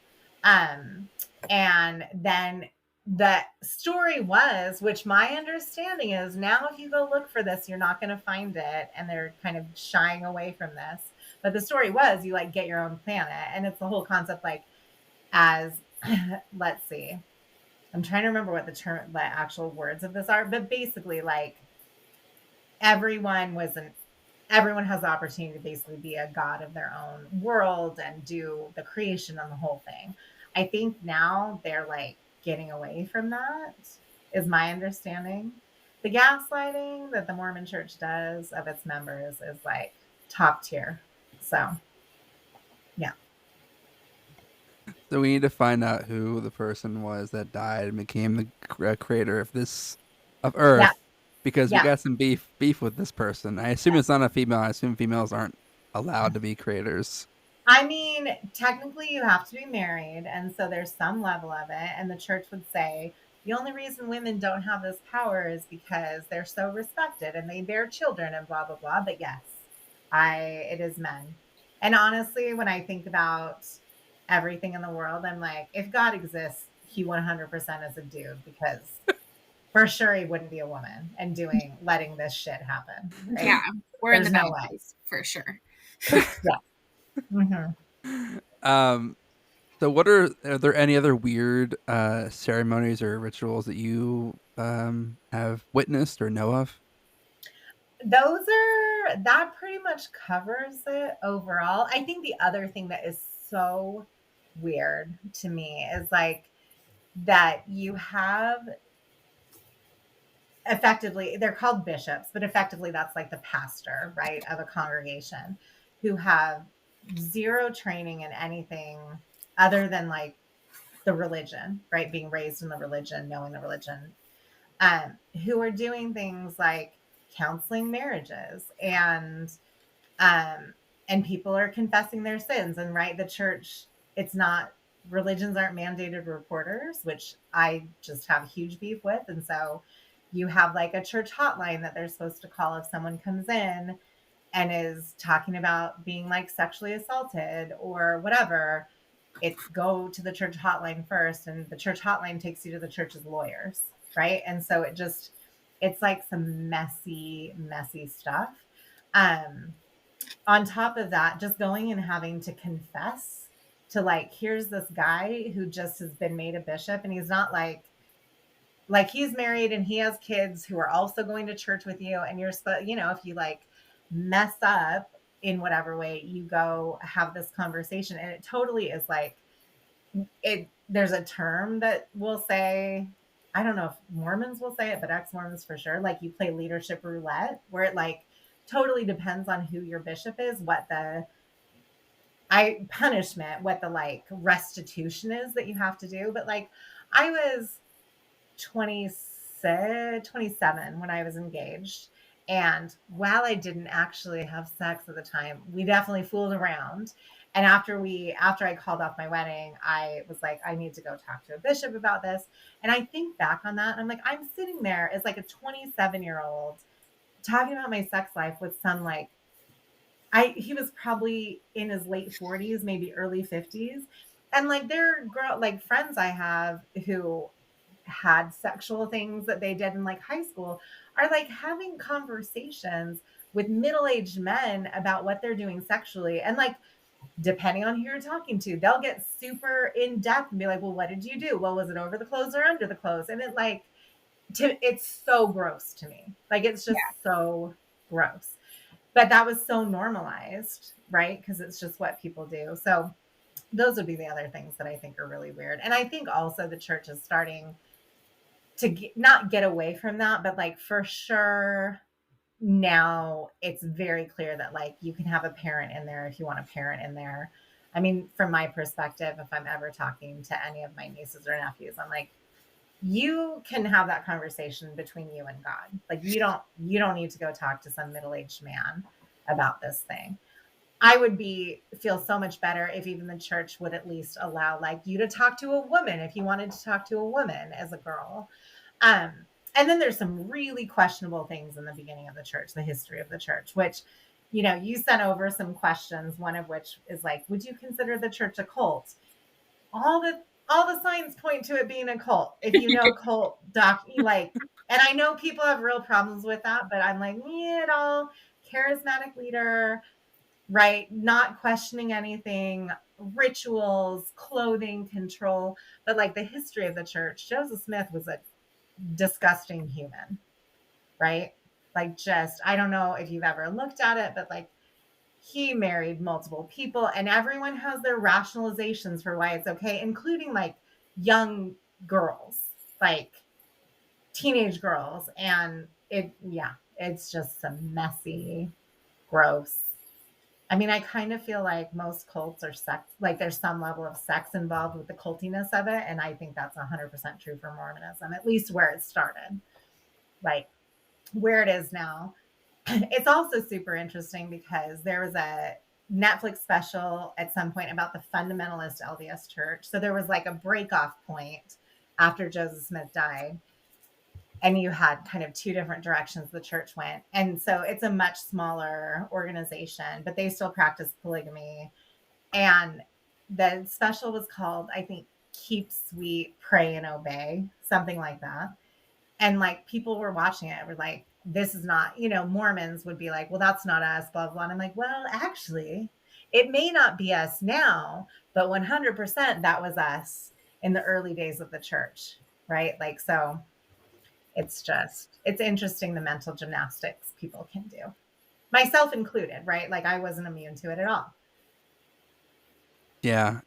[SPEAKER 3] And then the story was, which my understanding is now, if you go look for this, you're not going to find it. And they're kind of shying away from this. But the story was you like get your own planet. And it's the whole concept, like, as let's see, I'm trying to remember what the actual words of this are, but basically, like, everyone has the opportunity to basically be a god of their own world and do the creation and the whole thing. I think now they're like getting away from that, is my understanding. The gaslighting that the Mormon church does of its members is like top tier. So, yeah.
[SPEAKER 2] So we need to find out who the person was that died and became the creator of Earth,
[SPEAKER 3] Yeah.
[SPEAKER 2] because we
[SPEAKER 3] Yeah.
[SPEAKER 2] got some beef with this person. I assume it's not a female. I assume females aren't allowed to be creators.
[SPEAKER 3] I mean, technically you have to be married, and so there's some level of it. And the church would say the only reason women don't have this power is because they're so respected and they bear children and blah blah blah. But yes, it is men. And honestly, when I think about everything in the world, I'm like, if God exists, he 100% is a dude, because for sure he wouldn't be a woman and letting this shit happen. Right?
[SPEAKER 4] Yeah, we're
[SPEAKER 3] There's
[SPEAKER 4] in the
[SPEAKER 3] no
[SPEAKER 4] bad
[SPEAKER 3] way.
[SPEAKER 4] place for sure.
[SPEAKER 3] Yeah. Mm-hmm.
[SPEAKER 2] So what are there any other weird ceremonies or rituals that you have witnessed or know of?
[SPEAKER 3] That pretty much covers it overall. I think the other thing that is so weird to me is like that you have, effectively, they're called bishops, but effectively that's like the pastor, right, of a congregation, who have zero training in anything other than like the religion, right? Being raised in the religion, knowing the religion, who are doing things like counseling marriages, um, and people are confessing their sins. And right, the church, it's not, religions aren't mandated reporters, which I just have huge beef with. And so you have like a church hotline that they're supposed to call if someone comes in and is talking about being like sexually assaulted or whatever. It's go to the church hotline first, and the church hotline takes you to the church's lawyers, right? And so it's like some messy stuff. um on top of that, just going and having to confess to, like, here's this guy who just has been made a bishop, and he's not like he's married and he has kids who are also going to church with you, and you're supposed, if you like mess up in whatever way, you go have this conversation. And it totally is like, there's a term that will say, I don't know if Mormons will say it, but ex-Mormons for sure, like, you play leadership roulette, where it like totally depends on who your bishop is, what the punishment, what the like restitution is that you have to do. But like, I was 27 when I was engaged. And while I didn't actually have sex at the time, we definitely fooled around. And after I called off my wedding, I was like, I need to go talk to a bishop about this. And I think back on that, and I'm like, I'm sitting there as like a 27-year-old talking about my sex life with some like, he was probably in his late 40s, maybe early 50s. And like, there are like friends I have who had sexual things that they did in like high school, are like having conversations with middle-aged men about what they're doing sexually. And like, depending on who you're talking to, they'll get super in depth and be like, well, what did you do? Well, was it over the clothes or under the clothes? And it like, it's so gross to me. Like, it's just so gross. But that was so normalized, right? Because it's just what people do. So those would be the other things that I think are really weird. And I think also the church is starting to not get away from that, but like, for sure now it's very clear that like you can have a parent in there if you want a parent in there. I mean, from my perspective, if I'm ever talking to any of my nieces or nephews, I'm like, you can have that conversation between you and God. Like, you don't need to go talk to some middle-aged man about this thing. I would feel so much better if even the church would at least allow like you to talk to a woman if you wanted to talk to a woman as a girl. And then there's some really questionable things in the beginning of the church, the history of the church, which, you sent over some questions, one of which is like, would you consider the church a cult? all the signs point to it being a cult. If you know cult doc, like, and I know people have real problems with that, but I'm like, yeah, it all charismatic leader, right? Not questioning anything, rituals, clothing, control, but like the history of the church, Joseph Smith was a disgusting human, right? Like, just, I don't know if you've ever looked at it, but like, he married multiple people, and everyone has their rationalizations for why it's okay, including like young girls, like teenage girls. And it's just some messy, gross. I mean, I kind of feel like most cults are sex, like there's some level of sex involved with the cultiness of it. And I think that's 100% true for Mormonism, at least where it started. Like, where it is now, it's also super interesting because there was a Netflix special at some point about the fundamentalist LDS church. So there was like a break off point after Joseph Smith died. And you had kind of two different directions the church went. And so it's a much smaller organization, but they still practice polygamy. And the special was called, I think, Keep Sweet, Pray and Obey, something like that. And like people were watching it were like, this is not, Mormons would be like, well, that's not us, blah, blah. And I'm like, well, actually, it may not be us now, but 100% that was us in the early days of the church, right? Like, so it's interesting the mental gymnastics people can do, myself included, right? Like, I wasn't immune to it at all.
[SPEAKER 2] Yeah,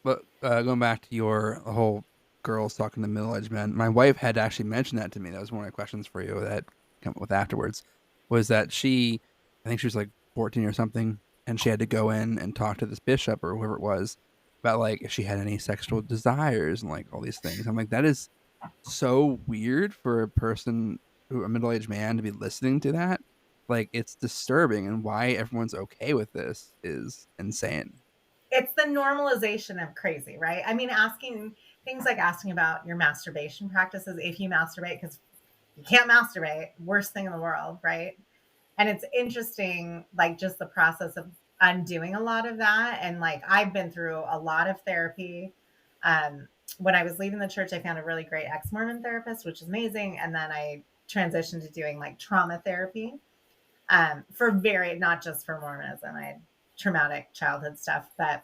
[SPEAKER 2] but going back to your whole girls talking to middle-aged men, my wife had actually mentioned that to me. That was one of my questions for you that came up with afterwards, was that I think she was like 14 or something, and she had to go in and talk to this bishop or whoever it was about like if she had any sexual desires and like all these things. I'm like, that is so weird for a middle-aged man to be listening to that. Like, it's disturbing, and why everyone's okay with this is insane.
[SPEAKER 3] It's the normalization of crazy, right? I mean, asking things like asking about your masturbation practices, if you masturbate, because you can't masturbate, worst thing in the world, right? And it's interesting, like just the process of undoing a lot of that. And like, I've been through a lot of therapy. When I was leaving the church, I found a really great ex-Mormon therapist, which is amazing. And then I transitioned to doing like trauma therapy, not just for Mormonism. I had traumatic childhood stuff, but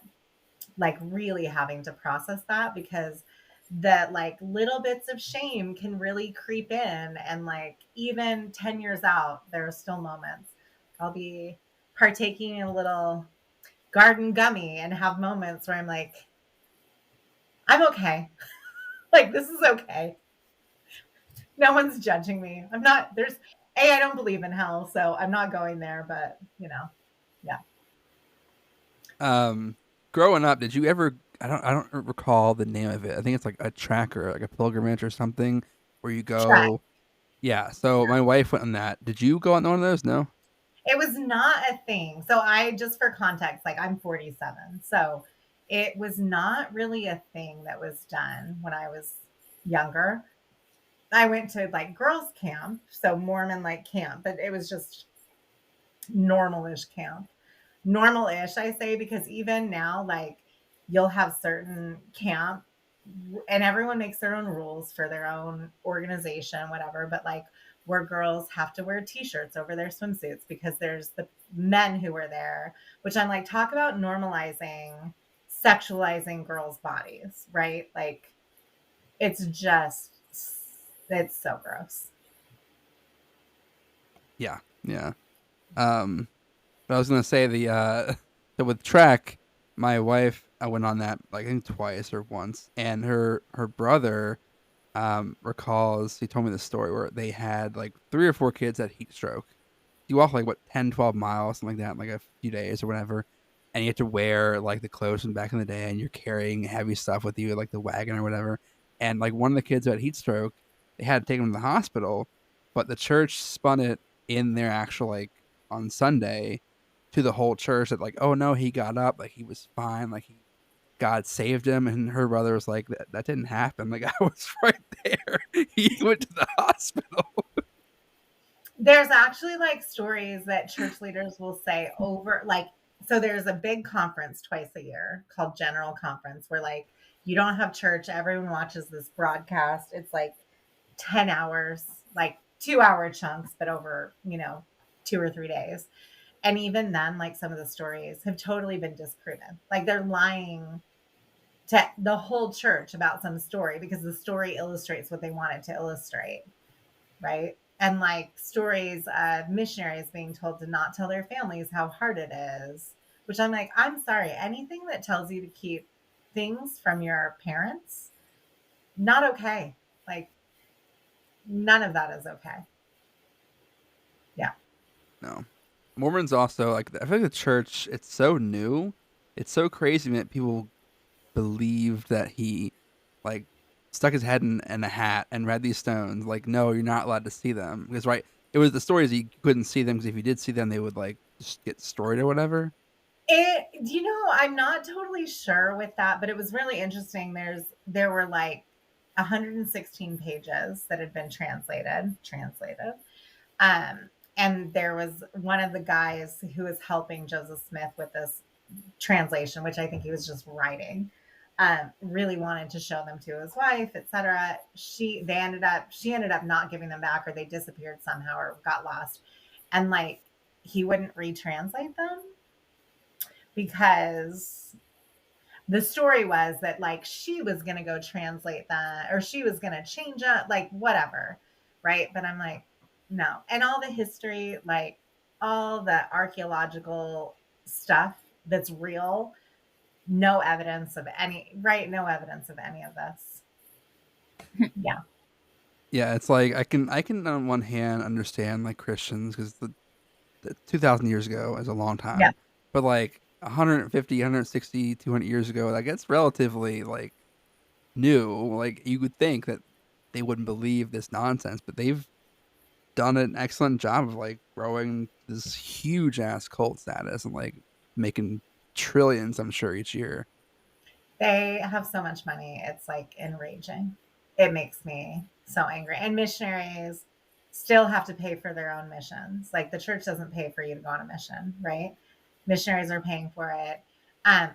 [SPEAKER 3] like really having to process that, because that like little bits of shame can really creep in. And like, even 10 years out, there are still moments I'll be partaking in a little garden gummy and have moments where I'm like, I'm okay. Like, this is okay. No one's judging me. I don't believe in hell, so I'm not going there, but yeah.
[SPEAKER 2] Growing up, did you ever? I don't recall the name of it. I think it's like a tracker, like a pilgrimage or something, where you
[SPEAKER 3] Track.
[SPEAKER 2] go. Yeah. So my wife went on that. Did you go on one of those? No.
[SPEAKER 3] It was not a thing. So just for context, like, I'm 47. So it was not really a thing that was done when I was younger. I went to like girls camp, so Mormon like camp, but it was just normal-ish camp. Normal-ish, I say, because even now, like, you'll have certain camp and everyone makes their own rules for their own organization, whatever, but like, where girls have to wear t-shirts over their swimsuits because there's the men who are there, which I'm like, talk about normalizing sexualizing girls' bodies, right? Like, it's so gross.
[SPEAKER 2] Yeah. Yeah. But I was gonna say so with track, my wife, I went on that like I think twice or once, and her brother recalls, he told me this story where they had like 3 or 4 kids had heat stroke. You walk like what 10, 12 miles, something like that, in like a few days or whatever, and you have to wear like the clothes from back in the day, and you're carrying heavy stuff with you, like the wagon or whatever. And like one of the kids who had heat stroke, they had to take him to the hospital, but the church spun it in their actual like on Sunday to the whole church that like, oh no, he got up, like he was fine, like God saved him. And her brother was like, that didn't happen. Like, I was right there. He went to the hospital.
[SPEAKER 3] There's actually like stories that church leaders will say over, like, So there's a big conference twice a year called General Conference where like you don't have church, everyone watches this broadcast. It's like 10 hours, like 2-hour chunks, but over, 2 or 3 days. And even then, like some of the stories have totally been disproven. Like they're lying to the whole church about some story because the story illustrates what they want it to illustrate. Right. And like stories of missionaries being told to not tell their families how hard it is, which I'm like, I'm sorry, anything that tells you to keep things from your parents, not okay. Like, none of that is okay. Yeah.
[SPEAKER 2] No. Mormons also like I feel like the church, it's so new. It's so crazy that people believed that he like stuck his head in a hat and read these stones. Like, no, you're not allowed to see them. Because right, it was the stories you couldn't see them because if you did see them, they would like just get destroyed or whatever.
[SPEAKER 3] I'm not totally sure with that, but it was really interesting. There were like 116 pages that had been translated. Um, and there was one of the guys who was helping Joseph Smith with this translation, which I think he was just writing. Really wanted to show them to his wife, etc. She ended up not giving them back, or they disappeared somehow, or got lost. And like he wouldn't retranslate them because the story was that like she was going to go translate that, or she was going to change it, like whatever. Right. But I'm like, no. And all the history, like all the archaeological stuff that's real, no evidence of any, right? No evidence of any of this. Yeah.
[SPEAKER 2] Yeah, it's like I can on one hand understand like Christians because the 2,000 years ago is a long
[SPEAKER 3] Yeah.
[SPEAKER 2] time, but like 150, 160, 200 years ago, like it's relatively like new. Like you would think that they wouldn't believe this nonsense, but they've done an excellent job of like growing this huge ass cult status and like making trillions, I'm sure, each year.
[SPEAKER 3] They have so much money. It's like enraging. It makes me so angry. And missionaries still have to pay for their own missions. Like the church doesn't pay for you to go on a mission, right? Missionaries are paying for it.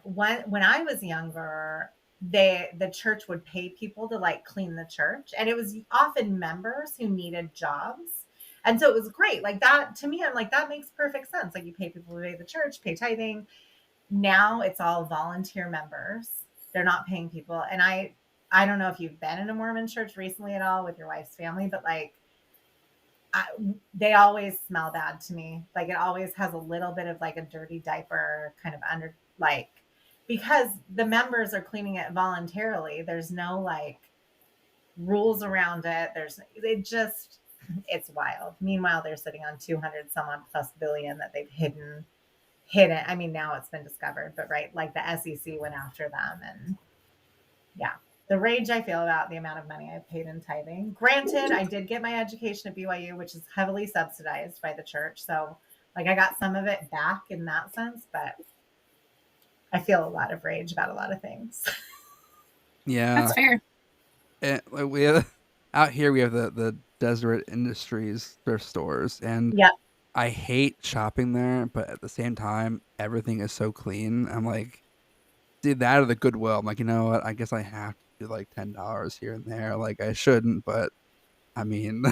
[SPEAKER 3] When I was younger, the church would pay people to like clean the church, and it was often members who needed jobs. And so it was great. Like that to me, I'm like, that makes perfect sense. Like you pay people to pay the church, pay tithing. Now it's all volunteer members. They're not paying people. And I don't know if you've been in a Mormon church recently at all with your wife's family, but like I, they always smell bad to me. Like it always has a little bit of like a dirty diaper kind of under, like, because the members are cleaning it voluntarily. There's no like rules around it. It's wild. Meanwhile, they're sitting on 200 some odd plus billion that they've hidden. I mean, now it's been discovered, but right, like the SEC went after them. And yeah, the rage I feel about the amount of money I've paid in tithing. Granted, I did get my education at BYU, which is heavily subsidized by the church. So like I got some of it back in that sense, but I feel a lot of rage about a lot of things.
[SPEAKER 2] Yeah,
[SPEAKER 4] That's fair.
[SPEAKER 2] and like, we have, out here we have the Deseret Industries thrift stores, and
[SPEAKER 3] Yeah.
[SPEAKER 2] I hate shopping there, but at the same time, everything is so clean. I'm like, dude, that or the Goodwill. I'm like, you know what? I guess I have to do like $10 here and there. Like I shouldn't, but I mean,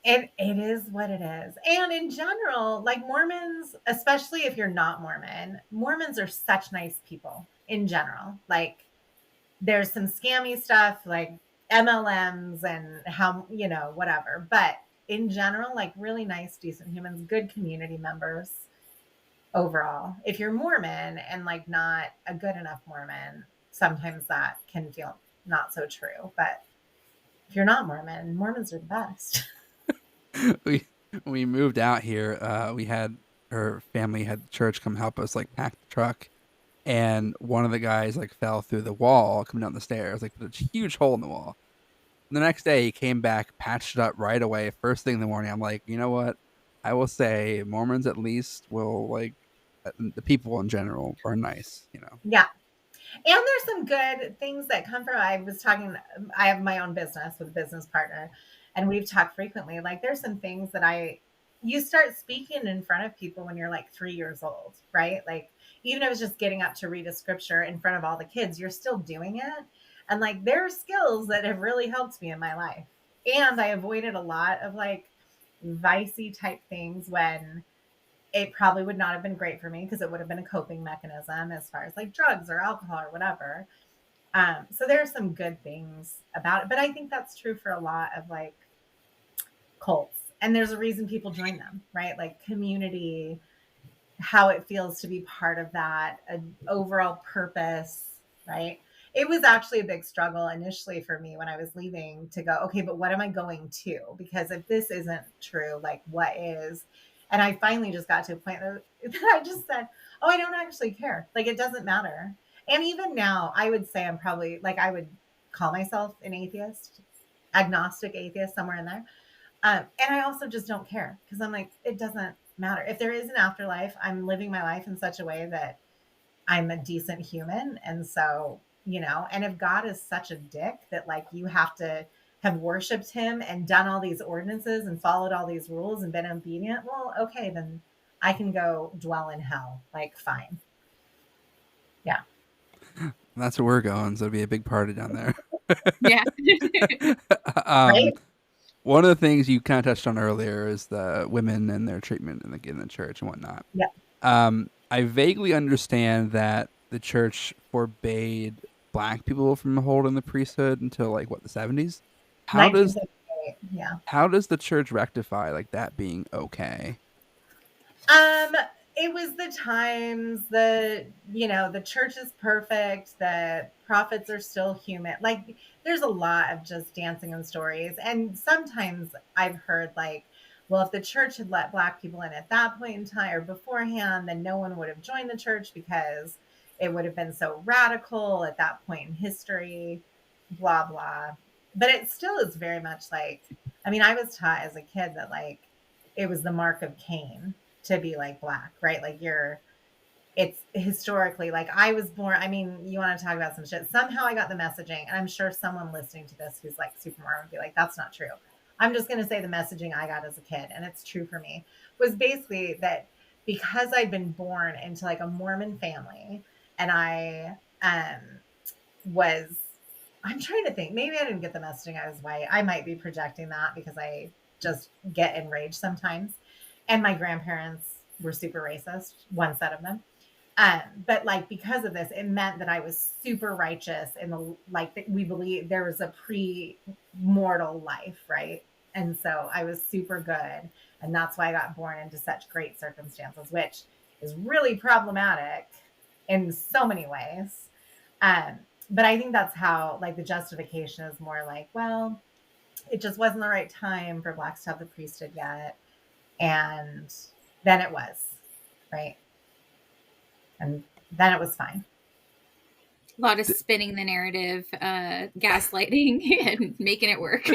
[SPEAKER 3] It is what it is. And in general, like Mormons, especially if you're not Mormon, Mormons are such nice people in general. Like there's some scammy stuff like MLMs and how, whatever. But in general, like really nice, decent humans, good community members overall. If you're Mormon and like not a good enough Mormon, sometimes that can feel not so true. But if you're not Mormon, Mormons are the best.
[SPEAKER 2] we when we moved out here, we had her family had the church come help us like pack the truck, and one of the guys like fell through the wall coming down the stairs, like a huge hole in the wall. The next day he came back, patched it up right away, first thing in the morning. I'm like, you know what? I will say Mormons at least will like the people in general are nice, you know.
[SPEAKER 3] Yeah. And there's some good things that come from. I have my own business with a business partner, and we've talked frequently. Like there's some things that I you start speaking in front of people when you're like 3 years old, right? Like, even if it's just getting up to read a scripture in front of all the kids, you're still doing it. And like, there are skills that have really helped me in my life. And I avoided a lot of like vicey type things when it probably would not have been great for me because it would have been a coping mechanism as far as like drugs or alcohol or whatever. So there are some good things about it, but I think that's true for a lot of like cults. And there's a reason people join them, right? Like community, how it feels to be part of that, an overall purpose, right? It was actually a big struggle initially for me when I was leaving to go, okay, but what am I going to? Because if this isn't true, like what is? And I finally just got to a point that I just said, oh, I don't actually care. Like it doesn't matter. And even now, I would say I'm probably like, I would call myself an atheist, agnostic atheist, somewhere in there. And I also just don't care because I'm like, it doesn't matter. If there is an afterlife, I'm living my life in such a way that I'm a decent human. And so, and if God is such a dick that like you have to have worshiped him and done all these ordinances and followed all these rules and been obedient, well, okay, then I can go dwell in hell. Like, fine. Yeah.
[SPEAKER 2] That's where we're going, so it'll be a big party down there.
[SPEAKER 4] Yeah.
[SPEAKER 3] Right.
[SPEAKER 2] One of the things you kind of touched on earlier is the women and their treatment in the church and whatnot.
[SPEAKER 3] Yeah.
[SPEAKER 2] I vaguely understand that the church forbade black people from holding the priesthood until like what, the 70s. How does
[SPEAKER 3] 1958. Yeah.
[SPEAKER 2] how does the church rectify like that being okay?
[SPEAKER 3] Um, it was the times, the church is perfect, the prophets are still human. Like there's a lot of just dancing and stories. And sometimes I've heard like, well, if the church had let black people in at that point in time or beforehand, then no one would have joined the church because it would have been so radical at that point in history, blah blah. But it still is very much like, I mean, I was taught as a kid that like it was the mark of Cain to be like black, right? Like it's historically like I was born. I mean, you want to talk about some shit. Somehow I got the messaging, and I'm sure someone listening to this who's like super Mormon would be like, that's not true. I'm just going to say the messaging I got as a kid, and it's true for me, was basically that because I'd been born into like a Mormon family and I was, I'm trying to think, maybe I didn't get the messaging I was white. I might be projecting that because I just get enraged sometimes. And my grandparents were super racist, one set of them. But like because of this, it meant that I was super righteous in the like that we believe there was a pre-mortal life, right? And so I was super good. And that's why I got born into such great circumstances, which is really problematic in so many ways. Um, but I think that's how like the justification is more like, well, it just wasn't the right time for blacks to have the priesthood yet. And then it was, right? And then it was fine.
[SPEAKER 4] A lot of spinning the narrative, gaslighting, and making it work.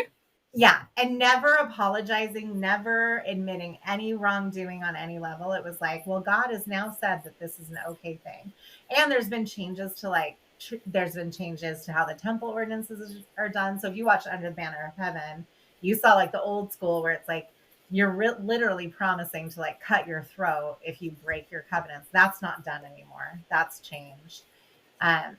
[SPEAKER 3] Yeah. And never apologizing, never admitting any wrongdoing on any level. It was like, well, God has now said that this is an okay thing. And there's been changes to like, there's been changes to how the temple ordinances are done. So if you watch Under the Banner of Heaven, you saw like the old school where it's like, you're literally promising to like cut your throat if you break your covenants. That's not done anymore. That's changed.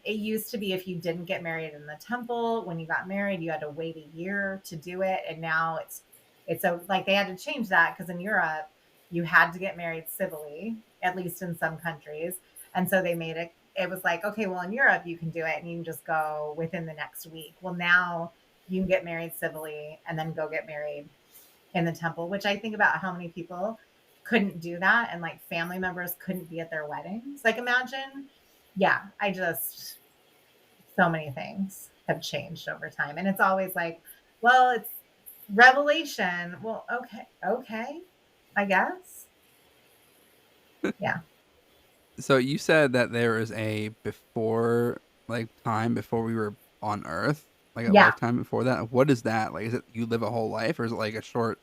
[SPEAKER 3] It used to be if you didn't get married in the temple, when you got married, you had to wait a year to do it. And now it's like they had to change that because in Europe, you had to get married civilly, at least in some countries. And so they made it was like, okay, well, in Europe, you can do it and you can just go within the next week. Well, now you can get married civilly and then go get married in the temple, which I think about how many people couldn't do that and like family members couldn't be at their weddings. Like imagine, yeah, so many things have changed over time. And it's always like, well, it's revelation. Well, okay, I guess. Yeah.
[SPEAKER 2] So you said that there is a before like time before we were on Earth, like a
[SPEAKER 3] Yeah.
[SPEAKER 2] lifetime before that. What is that? Like, is it you live a whole life, or is it like a short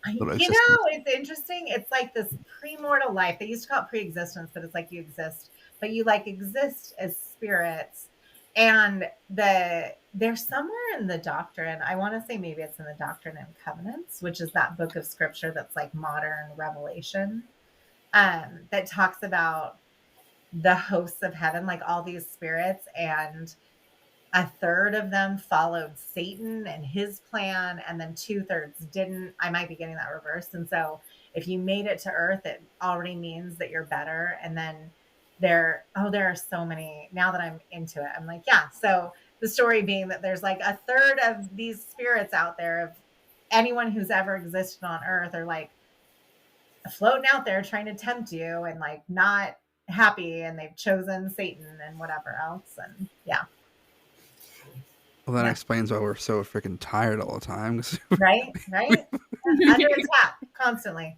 [SPEAKER 2] little existence?
[SPEAKER 3] It's interesting. It's like this premortal life. They used to call it pre-existence, but it's like you exist, but you like exist as spirits. And there's somewhere in the Doctrine, I want to say maybe it's in the Doctrine and Covenants, which is that book of scripture that's like modern revelation, that talks about the hosts of heaven, like all these spirits, and a third of them followed Satan and his plan, and then 2/3 didn't. I might be getting that reversed. And so if you made it to earth, it already means that you're better. And then there are so many now that I'm into it. I'm like, yeah. So the story being that there's like a third of these spirits out there of anyone who's ever existed on earth are like floating out there trying to tempt you and like not happy, and they've chosen Satan and whatever else. And yeah.
[SPEAKER 2] Well, that
[SPEAKER 3] Yeah.
[SPEAKER 2] explains why we're so freaking tired all the time.
[SPEAKER 3] Right. Under attack constantly.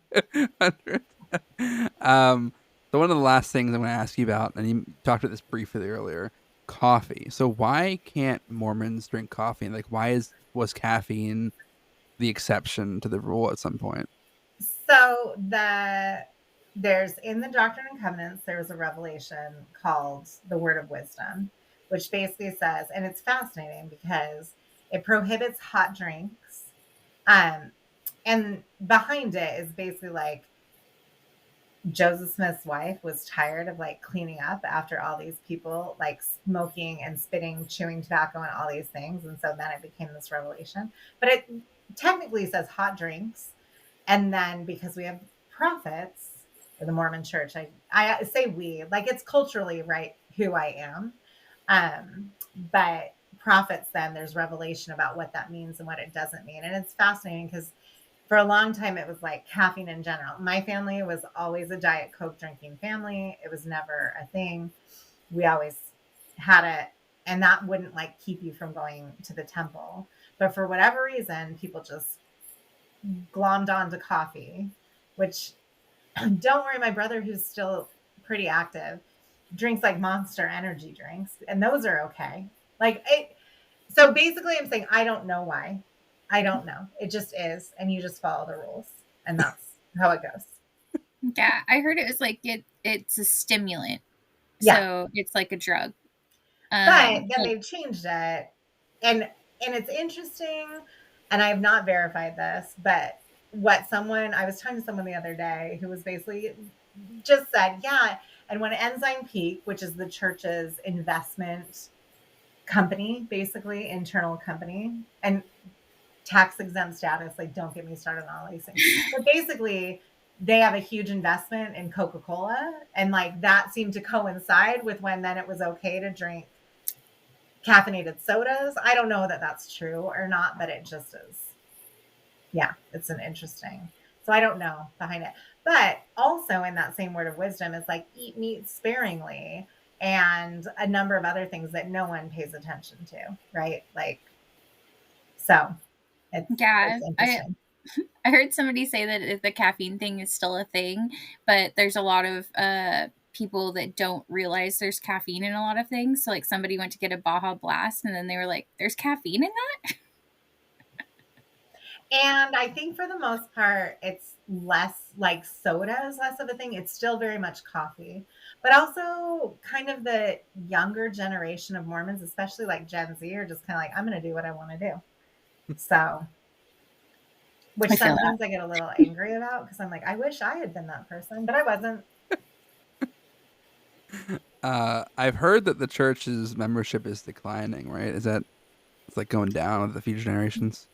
[SPEAKER 2] So one of the last things I'm going to ask you about, and you talked about this briefly earlier, coffee. So why can't Mormons drink coffee? Like, was caffeine the exception to the rule at some point?
[SPEAKER 3] So there's in the Doctrine and Covenants, there's a revelation called the Word of Wisdom, which basically says, and it's fascinating because it prohibits hot drinks. And behind it is basically like Joseph Smith's wife was tired of like cleaning up after all these people like smoking and spitting, chewing tobacco and all these things. And so then it became this revelation. But it technically says hot drinks. And then because we have prophets in the Mormon church, I say we, like it's culturally right who I am. But prophets, then there's revelation about what that means and what it doesn't mean. And it's fascinating because for a long time, it was like caffeine in general. My family was always a Diet Coke drinking family. It was never a thing. We always had it, and that wouldn't like keep you from going to the temple. But for whatever reason, people just glommed onto coffee, which don't worry, my brother, who's still pretty active, drinks like Monster energy drinks, and those are okay. So basically, I'm saying I don't know why. I don't know. It just is, and you just follow the rules, and that's how it goes.
[SPEAKER 4] Yeah, I heard it was like it's a stimulant.
[SPEAKER 3] Yeah.
[SPEAKER 4] So it's like a drug.
[SPEAKER 3] But then they've changed it, and it's interesting, and I have not verified this, but I was talking to someone the other day who was basically just said, yeah, and when Ensign Peak, which is the church's investment company, basically internal company, and tax exempt status, like don't get me started on all these things, but basically they have a huge investment in Coca-Cola, and like that seemed to coincide with when then it was okay to drink caffeinated sodas. I don't know that that's true or not, but it just is. Yeah, it's an interesting. So I don't know behind it. But also in that same Word of Wisdom is like eat meat sparingly and a number of other things that no one pays attention to, right? Like, so it's interesting.
[SPEAKER 4] I heard somebody say that the caffeine thing is still a thing, but there's a lot of people that don't realize there's caffeine in a lot of things. So like somebody went to get a Baja Blast and then they were like, there's caffeine in that?
[SPEAKER 3] And I think for the most part, it's less like soda is less of a thing. It's still very much coffee, but also kind of the younger generation of Mormons, especially like Gen Z, are just kind of like, I'm going to do what I want to do. So, which sometimes I get a little angry about because I'm like, I wish I had been that person, but I wasn't.
[SPEAKER 2] I've heard that the church's membership is declining, right? It's like going down with the future generations?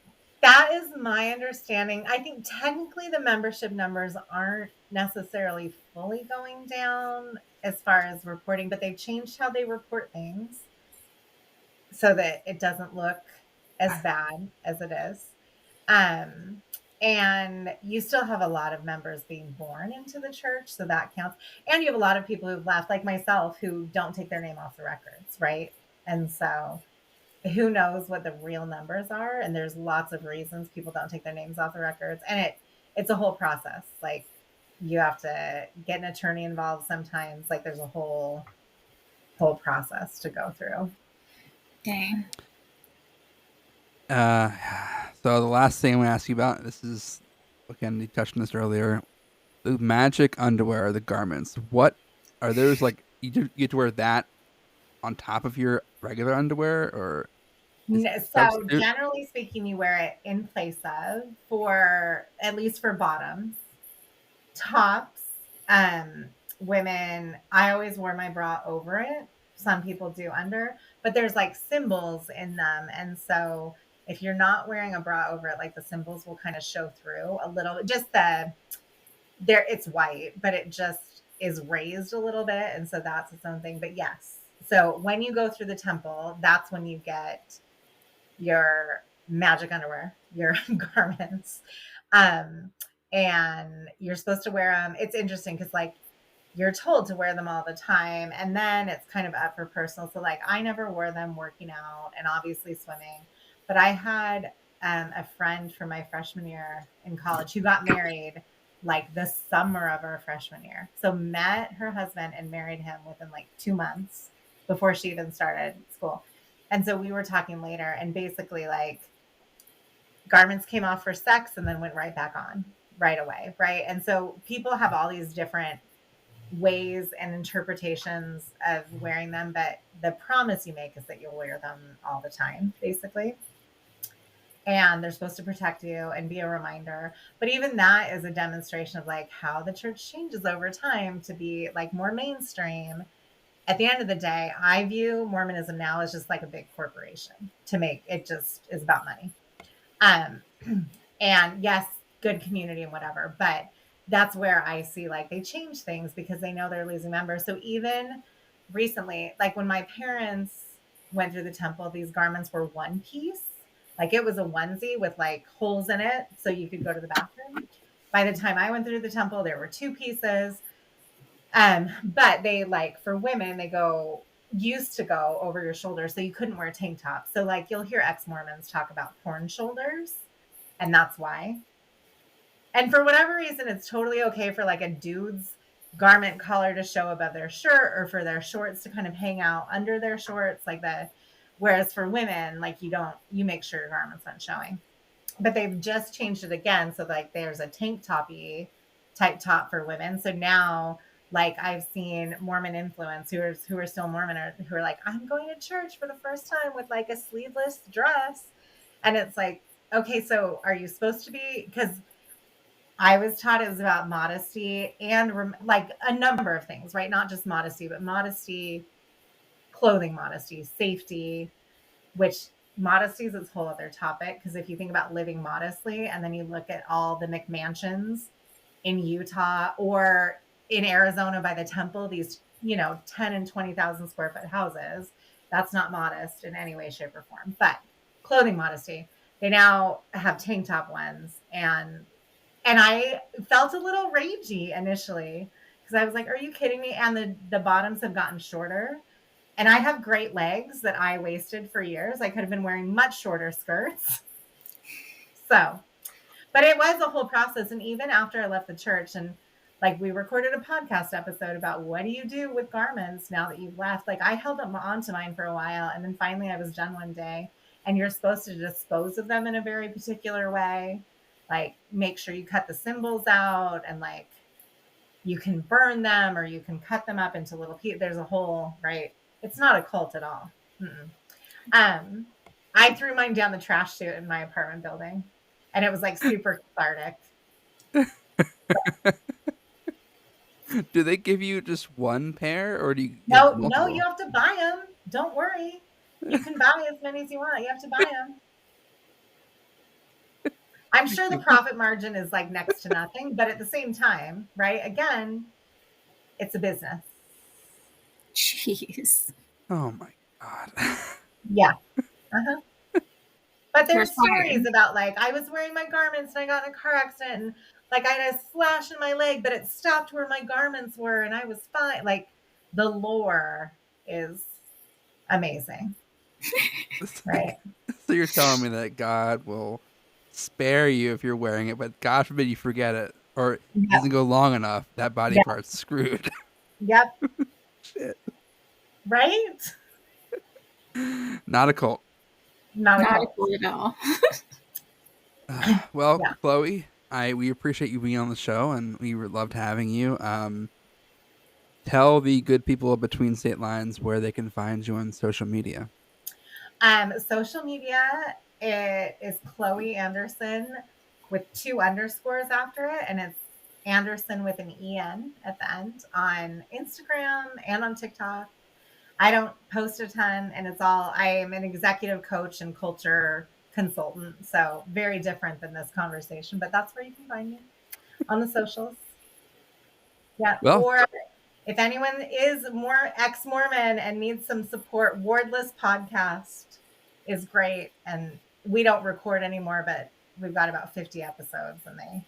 [SPEAKER 3] That is my understanding. I think technically the membership numbers aren't necessarily fully going down as far as reporting, but they've changed how they report things so that it doesn't look as bad as it is. And you still have a lot of members being born into the church, so that counts. And you have a lot of people who've left, like myself, who don't take their name off the records, right? And so who knows what the real numbers are, and there's lots of reasons people don't take their names off the records, and it's a whole process. Like you have to get an attorney involved sometimes. Like there's a whole process to go through.
[SPEAKER 4] Dang.
[SPEAKER 2] So the last thing I'm going to ask you about, this is, again, you touched on this earlier, the magic underwear, the garments. What are those like? You get to wear that on top of your regular underwear, or is it a
[SPEAKER 3] So
[SPEAKER 2] substitute?
[SPEAKER 3] generally speaking, you wear it in place of, for at least for bottoms. Tops, um, women, I always wore my bra over it. Some people do under, but there's like symbols in them. And so if you're not wearing a bra over it, like the symbols will kind of show through a little, just there, it's white, but it just is raised a little bit. And so that's its own thing. But yes, so when you go through the temple, that's when you get your magic underwear, your garments. Um, and you're supposed to wear them. It's interesting because, like, you're told to wear them all the time, and then it's kind of up for personal. So, like, I never wore them working out and obviously swimming, but I had a friend from my freshman year in college who got married like the summer of our freshman year. So, met her husband and married him within like 2 months before she even started school. And so we were talking later, and basically, like, garments came off for sex and then went right back on right away. Right. And so people have all these different ways and interpretations of wearing them, but the promise you make is that you'll wear them all the time, basically. And they're supposed to protect you and be a reminder. But even that is a demonstration of like how the church changes over time to be like more mainstream. At the end of the day, I view Mormonism now as just like a big corporation to make it, just is about money. Um, and yes, good community and whatever, but that's where I see like they change things because they know they're losing members. So even recently, like when my parents went through the temple, these garments were one piece. Like it was a onesie with like holes in it so you could go to the bathroom. By the time I went through the temple, there were two pieces. But they, like, for women, they used to go over your shoulders, so you couldn't wear a tank top. So like you'll hear ex-Mormons talk about porn shoulders, and that's why. And for whatever reason, it's totally okay for like a dude's garment collar to show above their shirt, or for their shorts to kind of hang out under their shorts, like the. Whereas for women, like you make sure your garments aren't showing. But they've just changed it again, so like there's a tank toppy type top for women. So now, like, I've seen Mormon influencers who are still Mormon, who are like, I'm going to church for the first time with like a sleeveless dress, and it's like, okay, so are you supposed to be? Because I was taught it was about modesty and like a number of things, right? Not just modesty, but modesty, clothing modesty, safety, which modesty is its whole other topic. Because if you think about living modestly and then you look at all the McMansions in Utah or in Arizona by the temple, these, 10 and 20,000 square foot houses, that's not modest in any way, shape, or form. But clothing modesty, they now have tank top ones. And I felt a little ragey initially because I was like, are you kidding me? And the bottoms have gotten shorter. And I have great legs that I wasted for years. I could have been wearing much shorter skirts. So, but it was a whole process. And even after I left the church, and like we recorded a podcast episode about what do you do with garments now that you've left, like I held on to mine for a while. And then finally I was done one day, and you're supposed to dispose of them in a very particular way. Like make sure you cut the symbols out, and like you can burn them or you can cut them up into little pieces. There's a whole, right? It's not a cult at all. I threw mine down the trash chute in my apartment building, and it was like super cathartic.
[SPEAKER 2] Do they give you just one pair, or do you
[SPEAKER 3] No,
[SPEAKER 2] get multiple?
[SPEAKER 3] you have to buy them. Don't worry. You can buy as many as you want. You have to buy them. I'm sure the profit margin is like next to nothing, but at the same time, right? Again, it's a business.
[SPEAKER 4] Jeez.
[SPEAKER 2] Oh my god.
[SPEAKER 3] Yeah. Uh-huh. But there's
[SPEAKER 4] We're fired.
[SPEAKER 3] stories about like I was wearing my garments and I got in a car accident, and like I had a slash in my leg, but it stopped where my garments were and I was fine. Like the lore is amazing. Right.
[SPEAKER 2] So you're telling me that God will spare you if you're wearing it, but God forbid you forget it, or it doesn't go long enough, that body part's screwed.
[SPEAKER 3] Yep.
[SPEAKER 2] Shit.
[SPEAKER 3] Right?
[SPEAKER 2] Not a cult.
[SPEAKER 3] Not
[SPEAKER 4] Not
[SPEAKER 3] a
[SPEAKER 4] cool at all.
[SPEAKER 2] Well,
[SPEAKER 3] Yeah.
[SPEAKER 2] Chloe, we appreciate you being on the show, and we loved having you. tell the good people between state lines where they can find you on social media.
[SPEAKER 3] Social media, it is Chloe Anderson with 2 underscores after it, and it's Anderson with an EN at the end on Instagram and on TikTok. I don't post a ton, and I am an executive coach and culture consultant, so very different than this conversation, but that's where you can find me on the socials. Yeah.
[SPEAKER 2] Well,
[SPEAKER 3] Or if anyone is more ex-Mormon and needs some support, Wordless podcast is great. And we don't record anymore, but we've got about 50 episodes and they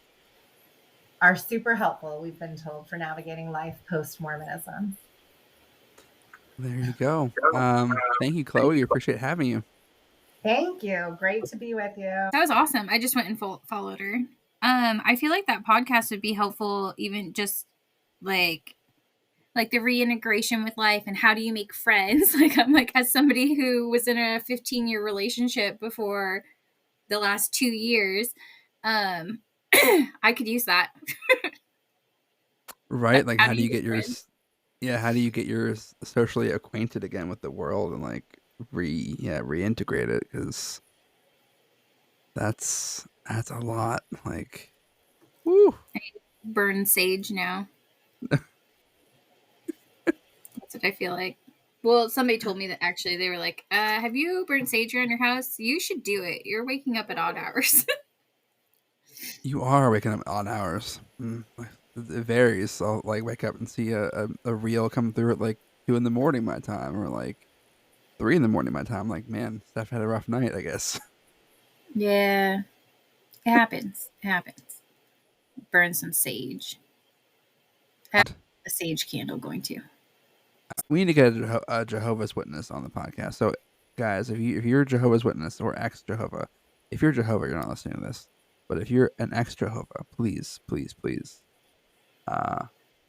[SPEAKER 3] are super helpful, we've been told, for navigating life post-Mormonism.
[SPEAKER 2] there you go. Thank you, Chloe. Appreciate having you.
[SPEAKER 3] Thank you. Great to be with you.
[SPEAKER 4] That was awesome. I just went and followed her. I feel like that podcast would be helpful, even just like the reintegration with life and how do you make friends. Like, I'm like, as somebody who was in a 15-year relationship before the last 2 years, I could use that.
[SPEAKER 2] Right? Like, how do you get yours? Yeah, how do you get yours socially acquainted again with the world and like reintegrate it? Because that's a lot. Like, woo.
[SPEAKER 4] I burn sage now. That's what I feel like. Well, somebody told me that actually they were like, have you burned sage around your house? You should do it. You're waking up at odd hours.
[SPEAKER 2] You are waking up at odd hours. It varies. I'll like wake up and see a reel come through at like 2 in the morning my time, or like 3 in the morning my time. Like, man, Steph had a rough night, I guess.
[SPEAKER 4] Yeah. It happens. It happens. Burn some sage. I have a sage candle going too.
[SPEAKER 2] We need to get a Jehovah's Witness on the podcast. So, guys, if you're a Jehovah's Witness or ex-Jehovah, if you're Jehovah, you're not listening to this. But if you're an ex-Jehovah, please,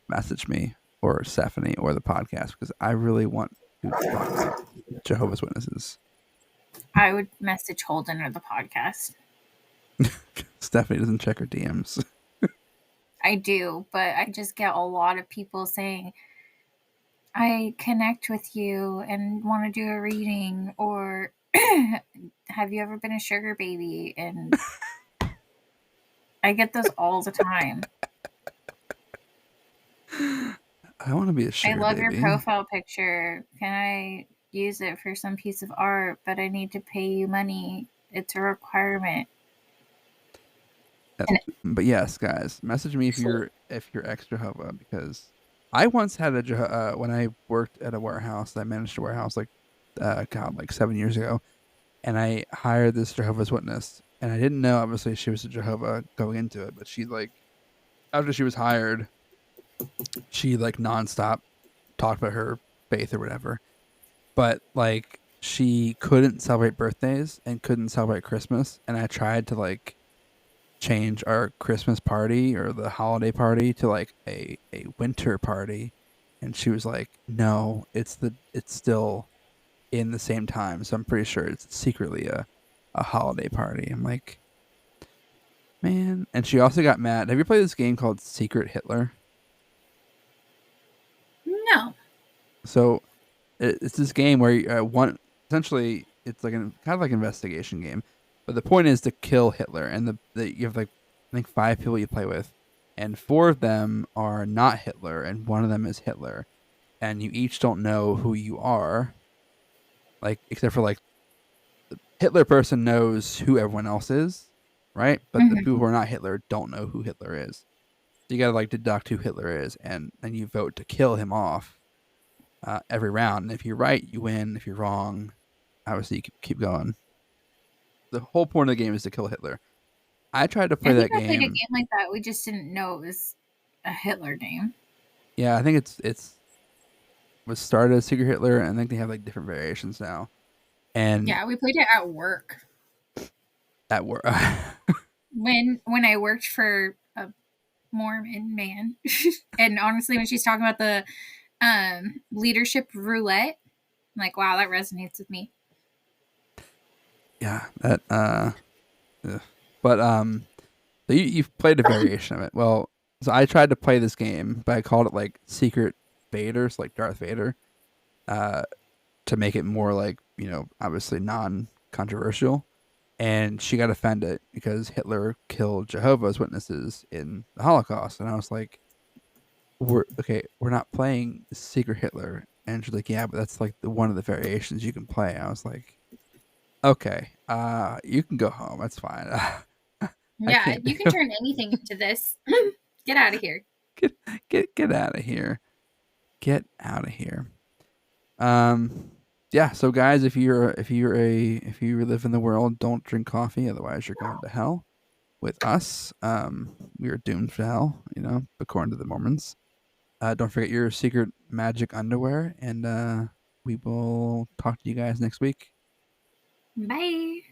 [SPEAKER 2] message me or Stephanie or the podcast, because I really want to talk to Jehovah's Witnesses.
[SPEAKER 4] I would message Holden or the podcast.
[SPEAKER 2] Stephanie doesn't check her DMs.
[SPEAKER 4] I do, but I just get a lot of people saying, I connect with you and want to do a reading, or have you ever been a sugar baby? And I get those all the time.
[SPEAKER 2] I want to be a sugar
[SPEAKER 4] I love
[SPEAKER 2] baby.
[SPEAKER 4] your profile picture. Can I use it for some piece of art? But I need to pay you money. It's a requirement.
[SPEAKER 2] But yes, guys, message me if you're ex-Jehovah, because I once had when I worked at a warehouse. I managed a warehouse like 7 years ago, and I hired this Jehovah's Witness, and I didn't know obviously she was a Jehovah going into it, but she like after she was hired, she like nonstop talked about her faith or whatever, but like she couldn't celebrate birthdays and couldn't celebrate Christmas, and I tried to like change our Christmas party or the holiday party to like a winter party, and she was like, no, it's still in the same time, so I'm pretty sure it's secretly a holiday party. I'm like, man. And she also got mad. Have you played this game called Secret Hitler?
[SPEAKER 4] No.
[SPEAKER 2] So it's this game where essentially it's like kind of like an investigation game. But the point is to kill Hitler, and you have like I think 5 people you play with, and 4 of them are not Hitler, and 1 of them is Hitler, and you each don't know who you are, like except for like the Hitler person knows who everyone else is, right? But the people who are not Hitler don't know who Hitler is. So you gotta like deduct who Hitler is, and then you vote to kill him off every round. And if you're right, you win. If you're wrong, obviously you keep going. The whole point of the game is to kill Hitler. I tried to play that game. I played a
[SPEAKER 4] game like that. We just didn't know it was a Hitler game.
[SPEAKER 2] Yeah, I think it's was started as Secret Hitler, and I think they have like different variations now. And
[SPEAKER 4] yeah, we played it at work.
[SPEAKER 2] At work.
[SPEAKER 4] when I worked for a Mormon man, and honestly, when she's talking about the leadership roulette, I'm like, wow, that resonates with me.
[SPEAKER 2] Yeah, that but so you've played a variation of it. Well, so I tried to play this game, but I called it like Secret Vader, so like Darth Vader, to make it more like, obviously non-controversial. And she got offended because Hitler killed Jehovah's Witnesses in the Holocaust. And I was like, we're not playing Secret Hitler. And she's like, yeah, but that's like one of the variations you can play. I was like, okay, you can go home. That's fine. I
[SPEAKER 4] Yeah,
[SPEAKER 2] can't
[SPEAKER 4] you can turn anything into this. Get out of here.
[SPEAKER 2] get out of here. Get out of here. Yeah, so guys, if you live in the world, don't drink coffee, otherwise you're going to hell. With us, we are doomed for hell, according to the Mormons. Don't forget your secret magic underwear, and we will talk to you guys next week.
[SPEAKER 4] Bye.